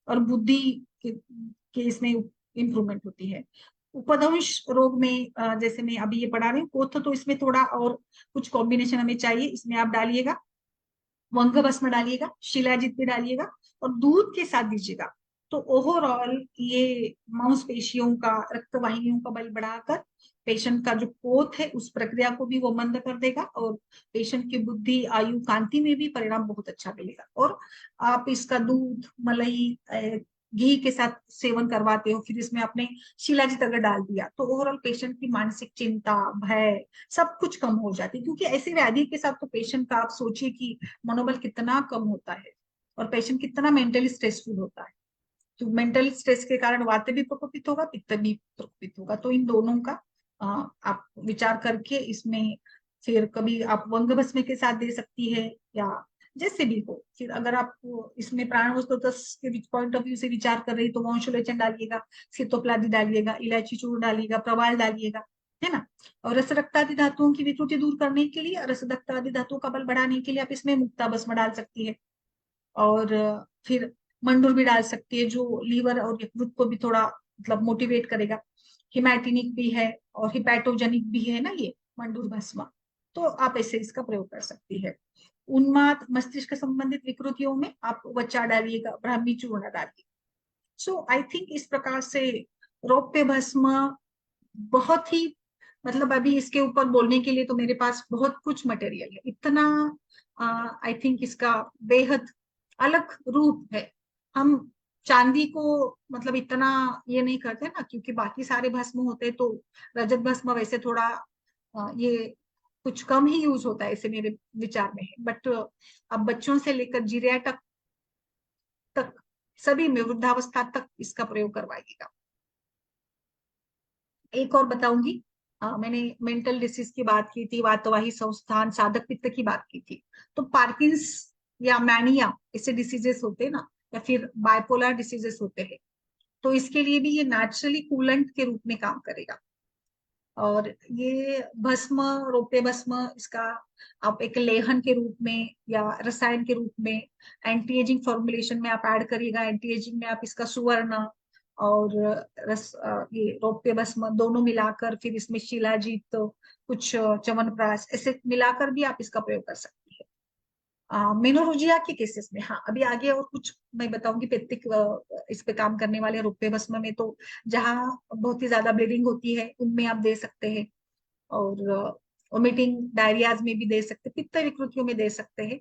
और बुद्धि के इसमें इंप्रूवमेंट होती है। उपदंश रोग में जैसे मैं अभी ये पढ़ा रही हूँ कोथ, तो इसमें थोड़ा और कुछ कॉम्बिनेशन हमें चाहिए। इसमें आप डालिएगा वंग भस्म, डालिएगा शिलाजित भी डालिएगा, और दूध के साथ दीजिएगा। तो ओवरऑल ये मांसपेशियों का, रक्त वाहिनियों का बल बढ़ाकर पेशेंट का जो कोथ है उस प्रक्रिया को भी वो मंद कर देगा, और पेशेंट की बुद्धि, आयु, कांति में भी परिणाम बहुत अच्छा मिलेगा। और आप इसका दूध, मलाई, घी के साथ सेवन करवाते हो, फिर इसमें आपने शिलाजित अगर डाल दिया, तो ओवरऑल पेशेंट की मानसिक चिंता, भय, सब कुछ कम हो जाती है। क्योंकि ऐसी व्याधि के साथ तो पेशेंट का आप सोचिए कि मनोबल कितना कम होता है, और पेशेंट कितना मेंटली स्ट्रेसफुल होता है। तो मेंटल स्ट्रेस के कारण वात भी प्रकोपित होगा, पित्त भी प्रकोपित होगा। तो इन दोनों का आप विचार करके इसमें फिर कभी आप वंग भस्म के साथ दे सकती है, या जैसे भी हो। फिर अगर आप इसमें प्राणवस्तुतस के पॉइंट ऑफ व्यू से विचार कर रही तो वंशोलेचन डालिएगा, सीतोप्लादी डालिएगा, इलायची चूर्ण डालिएगा, प्रवाल डालिएगा, है ना। और रस रक्तादि धातुओं की विकृति दूर करने के लिए, रस रक्तादि धातुओं का बल बढ़ाने के लिए आप इसमें मुक्ता भस्म डाल सकती है। और फिर मंडूर भी डाल सकती है, जो लीवर और यकृत को भी थोड़ा मतलब मोटिवेट करेगा। हिमैटिनिक भी है और हिपैटोजेनिक भी है ना ये मंडूर भस्म। तो आप ऐसे इसका प्रयोग कर सकती है। उन्माद मस्तिष्क संबंधित विकृतियों में आप वचा डालिएगा, ब्राह्मी चूर्ण डालिए। सो आई थिंक इस प्रकार से रौप्य भस्म बहुत ही, मतलब अभी इसके ऊपर बोलने के लिए तो मेरे पास बहुत कुछ मटेरियल है। इतना आई थिंक इसका बेहद अलग रूप है। हम चांदी को मतलब इतना ये नहीं करते ना, क्योंकि बाकी सारे भस्म होते तो रजत भस्म वैसे थोड़ा ये कुछ कम ही यूज होता है, ऐसे मेरे विचार में है। बट अब बच्चों से लेकर जीरिया तक सभी में, वृद्धावस्था तक इसका प्रयोग करवाइएगा। एक और बताऊंगी, मैंने मेंटल डिसीज की बात की थी, वातवाही संस्थान, साधक पित्त की बात की थी। तो पार्किंस या मैनिया ऐसे डिसीजेस होते हैं ना, या फिर बाइपोलर डिसीजेस होते हैं, तो इसके लिए भी ये नेचुरली कूलेंट के रूप में काम करेगा। और ये भस्म, रौप्य भस्म, इसका आप एक लेहन के रूप में या रसायन के रूप में एंटी एजिंग फॉर्मुलेशन में आप ऐड करिएगा। एंटी एजिंग में आप इसका सुवर्ण और ये रौप्य भस्म दोनों मिलाकर, फिर इसमें शिलाजीत तो कुछ च्यवनप्राश ऐसे मिलाकर भी आप इसका प्रयोग कर सकती है। मेनोरोजिया के केसेस में, हाँ अभी आगे और कुछ मैं बताऊंगी पेप्टिक इस पे काम करने वाले रुपये भस्म में, तो जहाँ बहुत ही ज्यादा ब्लीडिंग होती है उनमें आप दे सकते हैं। और वोमिटिंग डायरियाज में भी दे सकते, पित्त विकृतियों में दे सकते हैं।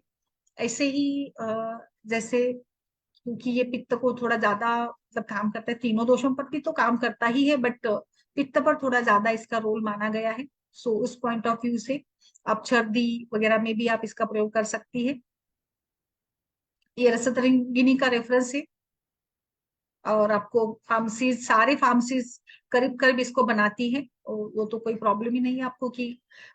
ऐसे ही जैसे, क्योंकि ये पित्त को थोड़ा ज्यादा मतलब काम करता है, तीनों दोषों पर भी तो काम करता ही है, बट पित्त पर थोड़ा ज्यादा इसका रोल माना गया है। सो उस पॉइंट ऑफ व्यू से आप सर्दी वगैरह में भी आप इसका प्रयोग कर सकती है। ये रसतरंगिनी का रेफरेंस है, और आपको फार्मेसीज, सारे फार्मेसीज करीब करीब इसको बनाती है, और वो तो कोई प्रॉब्लम ही नहीं है आपको की।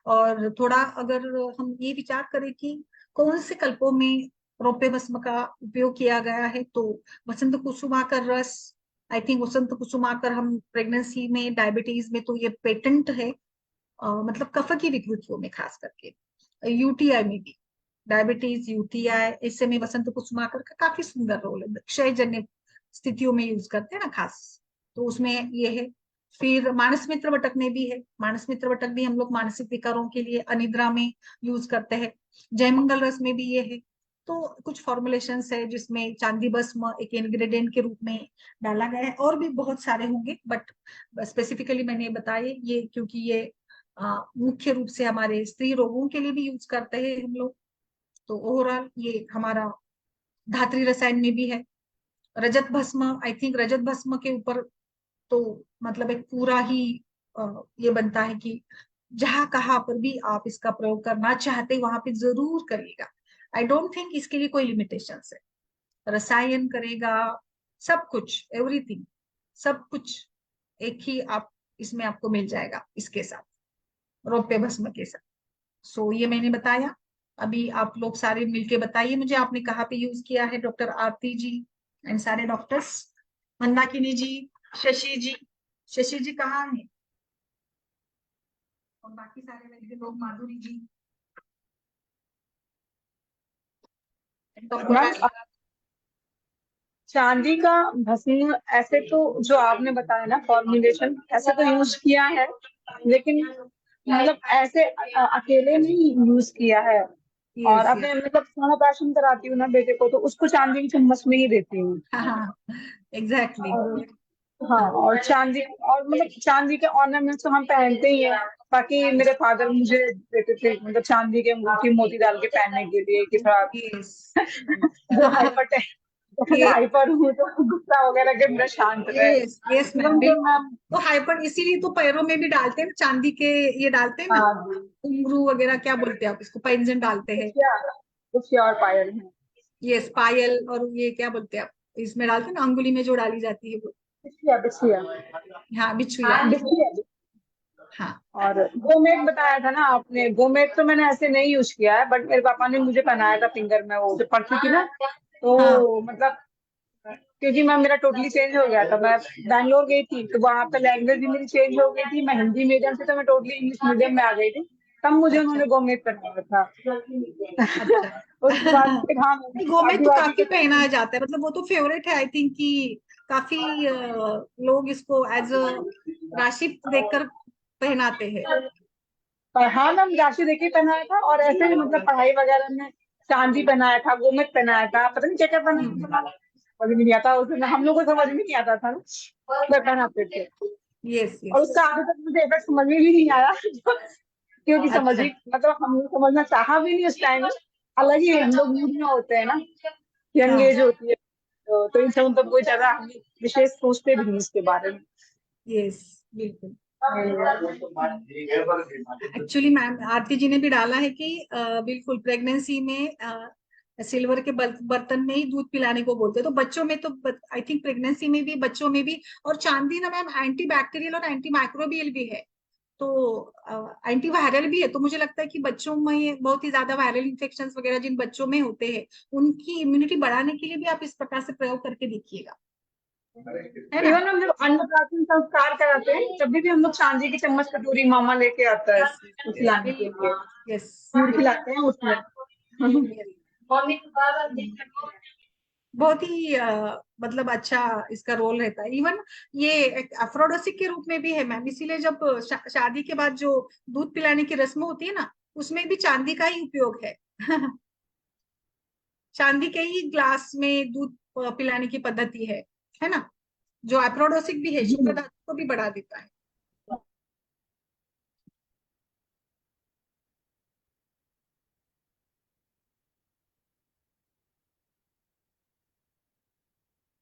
और थोड़ा अगर हम ये विचार करें कि कौन से कल्पों में रौप्य भस्म का उपयोग किया गया है, तो वसंत कुसुमा का रस, आई थिंक वसंत कुसुमाकर, हम प्रेगनेंसी में डायबिटीज में तो ये पेटेंट है, मतलब कफ की विकृतियों में खास करके, यूटीआई में भी, डायबिटीज, यूटीआई, इससे में वसंत कुसुमाकर का काफी सुंदर रोल है, क्षय जन्य स्थितियों में यूज करते हैं ना खास, तो उसमें ये है। फिर मानस मित्र वटक में भी है, मानस मित्र वटक भी हम लोग मानसिक विकारों के लिए अनिद्रा में यूज करते हैं। जयमंगल रस में भी ये है। तो कुछ फॉर्मुलेशंस है जिसमें चांदी भस्म एक इंग्रेडिएंट के रूप में डाला गया है, और भी बहुत सारे होंगे, बट स्पेसिफिकली मैंने बताए ये क्योंकि ये मुख्य रूप से हमारे स्त्री रोगों के लिए भी यूज करते हैं हम लोग। तो ओवरऑल ये हमारा धात्री रसायन में भी है। रजत भस्म, आई थिंक रजत भस्म के ऊपर तो मतलब एक पूरा ही ये बनता है कि जहां कहाँ पर भी आप इसका प्रयोग करना चाहते वहां पे जरूर करिएगा। आई डोंट थिंक इसके लिए कोई लिमिटेशन है। रसायन करेगा, सब कुछ, एवरीथिंग, सब कुछ एक ही आप इसमें आपको मिल जाएगा इसके साथ, रौप्य भस्म के साथ। सो ये मैंने बताया। अभी आप लोग सारे मिलके बताइए मुझे, आपने कहाँ पे यूज किया है, डॉक्टर आरती जी एंड सारे डॉक्टर्स, मंदाकिनी जी, शशि जी, शशि जी कहाँ है, और बाकी सारे वैद्य लोग, माधुरी जी, डॉक्टर मैम, राधिका। चांदी का भस्म ऐसे तो जो आपने बताया ना फॉर्मुलेशन, ऐसे तो यूज किया है, लेकिन मतलब ऐसे अकेले नहीं यूज किया है। और यस अपने यस। मतलब स्तनपान कराती हूँ ना बेटे को, तो उसको चांदी की चम्मच में ही देती हूँ। हाँ हाँ, एग्जैक्टली। और हाँ, हाँ। और चांदी, और मतलब चांदी के ऑर्नामेंट्स तो हम पहनते ही हैं। बाकी मेरे फादर मुझे देते थे मतलब चांदी के अंगूठी मोती डाल के पहनने के लिए, कि थोड़ा यस जो हाइपर ये हाइपर हूँ तो गुस्सा वगैरह के मेरा शांत रहे। यस यस मैम, इवन जो बिल्कुल। मैम, तो हाइपर इसीलिए तो पैरों में भी डालते हैं ना चांदी के, ये डालते हैं ना, हाँ, घुंघरू वगैरह, क्या बोलते हैं आप इसको, पैंजन डालते हैं। कुशिया, कुशिया और पायल है। यस, पायल, और ये क्या बोलते हैं आप, इसमें डालते हैं ना, अंगुली में जो डाली जाती है वो। बिछिया, बिछिया, हाँ, बिछुआ। बिछिया। हाँ और गोमेट बताया था ना आपने, गोमेट तो मैंने ऐसे नहीं यूज किया है, बट मेरे पापा ने मुझे पहनाया था फिंगर में, वो जो पड़ती थी ना, हाँ। तो मतलब क्योंकि मैं, मेरा टोटली चेंज हो गया था, मैं बैंगलोर गई थी तो वहां पे लैंग्वेज भी मेरी चेंज हो गई थी, मैं हिंदी मीडियम से तो मैं टोटली इंग्लिश मीडियम में आ गई थी, तब मुझे अच्छा उन्होंने गोमेट करवाया था। अच्छा। उसके बाद फिर हाँ, नहीं, घोमेट शादी तो वादी काफी के पहनाया टाइम, जाता है, मतलब वो तो फेवरेट है आई थिंक कि काफी लोग इसको एज अ राशि देखकर पहनाते हैं। पर हाँ मैम, राशि देखिए पहनाया था, और ऐसे भी मतलब पढ़ाई वगैरह में चांदी पहनाया था, गोमेट पहनाया था, पता नहीं क्या क्या हम्म। पहनाया था, समझ में नहीं आता उसमें, हम लोग को समझ में नहीं आता था ना, मैं पहनाते थे। यस और यस। उसका आगे तक मुझे इफेक्ट समझ में भी नहीं आया क्योंकि समझ अच्छा ही मतलब हमने समझना चाहा भी नहीं उस टाइम। अलग ही हम लोग मूड में होते हैं ना, यंग हाँ। एज होती है, तो इन सब मतलब कोई ज्यादा हम विशेष सोचते भी नहीं इसके बारे में। यस, बिल्कुल। एक्चुअली मैम आरती जी ने भी डाला है कि बिल्कुल प्रेगनेंसी में सिल्वर के बर्तन में ही दूध पिलाने को बोलते हैं, तो बच्चों में तो आई थिंक प्रेगनेंसी में भी, बच्चों में भी। और चांदी ना मैम एंटी बैक्टीरियल और एंटी माइक्रोबियल भी है, तो एंटी वायरल भी है, तो मुझे लगता है कि बच्चों में बहुत ही ज्यादा वायरल इन्फेक्शन वगैरह जिन बच्चों में होते हैं, उनकी इम्यूनिटी बढ़ाने के लिए भी आप इस प्रकार से प्रयोग करके देखिएगा, है ना। इवन हम जब अन्नप्राशन संस्कार कराते हैं तभी भी हम लोग चांदी की चम्मच कटोरी मामा लेके आता है यस खिलाने के बिल्कुल। लिए, यस दूध बिल्कुल। खिलाते हैं उसमें। बहुत ही मतलब अच्छा इसका रोल रहता है। इवन ये एक अफ्रोडोसिक के रूप में भी है मैम, इसीलिए जब शादी के बाद जो दूध पिलाने की रस्म होती है ना, उसमें भी चांदी का ही उपयोग है। चांदी के ही ग्लास में दूध पिलाने की पद्धति है ना, जो अफ्रोडोसिक भी है, जी शुक्र मैम। धातु को भी बढ़ा देता है।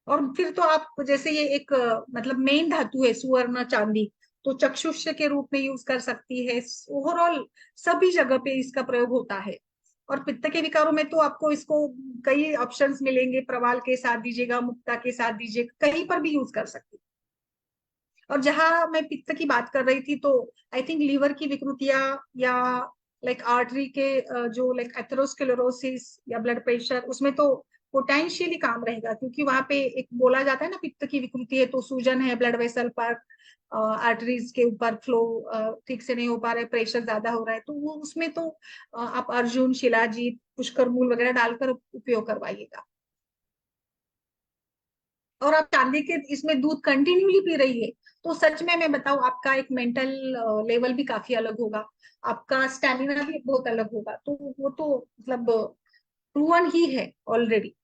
और फिर तो आप जैसे ये एक मतलब मेन धातु है सुवर्ण चांदी, तो चक्षुष के रूप में यूज कर सकती है। ओवरऑल सभी जगह पे इसका प्रयोग होता है। और पित्त के विकारों में तो आपको इसको कई ऑप्शंस मिलेंगे, प्रवाल के साथ दीजिएगा, मुक्ता के साथ दीजिएगा, कहीं पर भी यूज कर सकती है। और जहां मैं पित्त की बात कर रही थी, तो आई थिंक लीवर की विकृतियां, या लाइक आर्टरी के जो लाइक एथेरोस्क्लेरोसिस या ब्लड प्रेशर, उसमें तो पोटेंशियली काम रहेगा, क्योंकि वहां पे एक बोला जाता है ना, पित्त की विकृति है तो सूजन है ब्लड वेसल पर, आर्टरीज के ऊपर फ्लो ठीक से नहीं हो पा रहा है, प्रेशर ज्यादा हो रहा है, तो वो उसमें तो आप अर्जुन, शिलाजीत, पुष्कर मूल वगैरह डालकर उपयोग करवाइएगा। और आप चांदी के इसमें दूध कंटिन्यूली पी रही है, तो सच में मैं बताऊं, आपका एक मेंटल लेवल भी काफी अलग होगा, आपका स्टेमिना भी बहुत अलग होगा, तो वो तो मतलब प्रूवन ही है ऑलरेडी।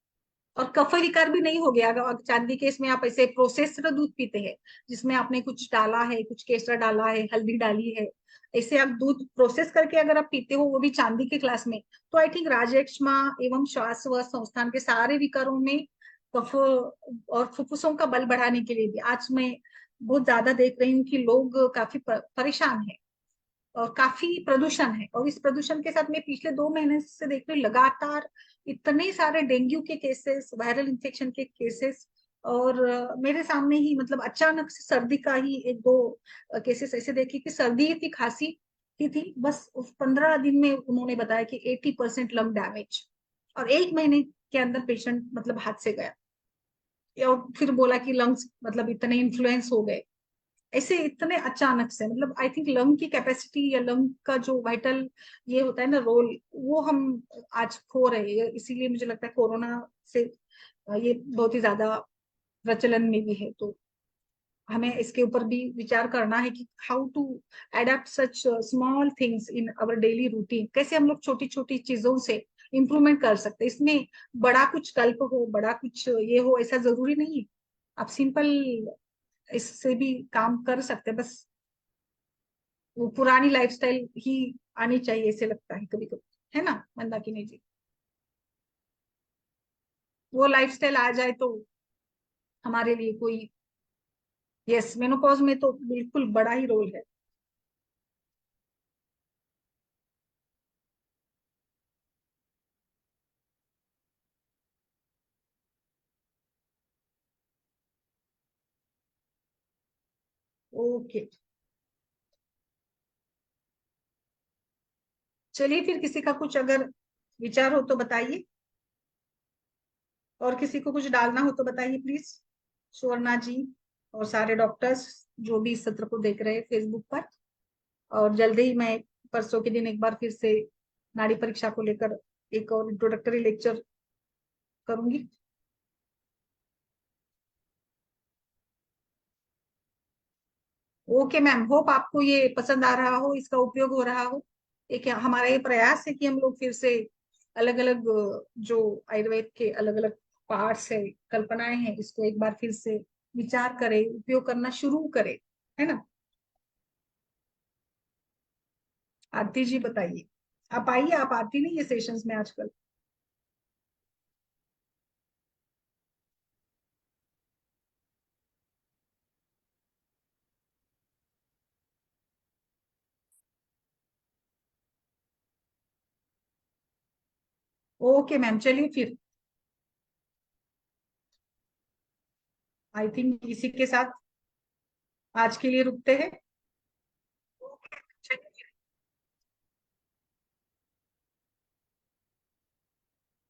और कफ विकार भी नहीं हो गया अगर चांदी के इसमें आप ऐसे प्रोसेस्ड दूध पीते हैं, जिसमें आपने कुछ डाला है, कुछ केसर डाला है, हल्दी डाली है, ऐसे आप दूध प्रोसेस करके अगर आप पीते हो, वो भी चांदी के ग्लास में, तो आई थिंक राजयक्ष्मा एवं श्वास व संस्थान के सारे विकारों में, कफ और फुफ्फुसों का बल बढ़ाने के लिए भी आज मैं बहुत ज्यादा देख रही हूँ कि लोग काफी परेशान है, और काफी प्रदूषण है, और इस प्रदूषण के साथ मैं पिछले 2 महीने से देख रही हूँ लगातार इतने सारे डेंगू के केसेस, वायरल इन्फेक्शन के केसेस, और मेरे सामने ही मतलब अचानक से सर्दी का ही 1-2 केसेस ऐसे देखे कि सर्दी थी, खांसी ही थी, बस उस 15 दिन में उन्होंने बताया कि 80% लंग डैमेज, और 1 महीने के अंदर पेशेंट मतलब हाथ से गया, और फिर बोला कि लंग्स मतलब इतने इन्फ्लुएंस हो गए, ऐसे इतने अचानक से, मतलब आई थिंक लंग की कैपेसिटी या लंग का जो वाइटल ये होता है ना रोल, वो हम आज खो रहे हैं, इसीलिए मुझे लगता है कोरोना से ये बहुत ही ज्यादा प्रचलन में भी है, तो हमें इसके ऊपर भी विचार करना है कि how to adapt such small things in our daily routine, कैसे हम लोग छोटी छोटी चीजों से इम्प्रूवमेंट कर सकते हैं, इसमें बड़ा कुछ कल्प हो, बड़ा कुछ ये हो, ऐसा जरूरी नहीं है, आप सिंपल इससे भी काम कर सकते हैं, बस वो पुरानी लाइफस्टाइल ही आनी चाहिए ऐसे लगता है कभी कभी, है ना मंदाकिनी जी? वो लाइफस्टाइल आ जाए तो हमारे लिए कोई, यस, मेनोपॉज में तो बिल्कुल बड़ा ही रोल है। ओके, चलिए फिर किसी का कुछ अगर विचार हो तो बताइए, और किसी को कुछ डालना हो तो बताइए प्लीज, सुवर्णा जी और सारे डॉक्टर्स जो भी इस सत्र को देख रहे हैं फेसबुक पर। और जल्दी ही मैं परसों के दिन एक बार फिर से नाड़ी परीक्षा को लेकर एक और इंट्रोडक्टरी लेक्चर करूंगी। ओके मैम, होप आपको ये पसंद आ रहा हो, इसका उपयोग हो रहा हो। एक हमारा ये प्रयास है कि हम लोग फिर से अलग अलग जो आयुर्वेद के अलग अलग पार्ट्स है, कल्पनाएं हैं, इसको एक बार फिर से विचार करें, उपयोग करना शुरू करें, है ना? आरती जी बताइए, आप आइए, आप आती नहीं है सेशंस में आजकल। ओके मैम, चलिए फिर आई थिंक इसी के साथ आज के लिए रुकते हैं।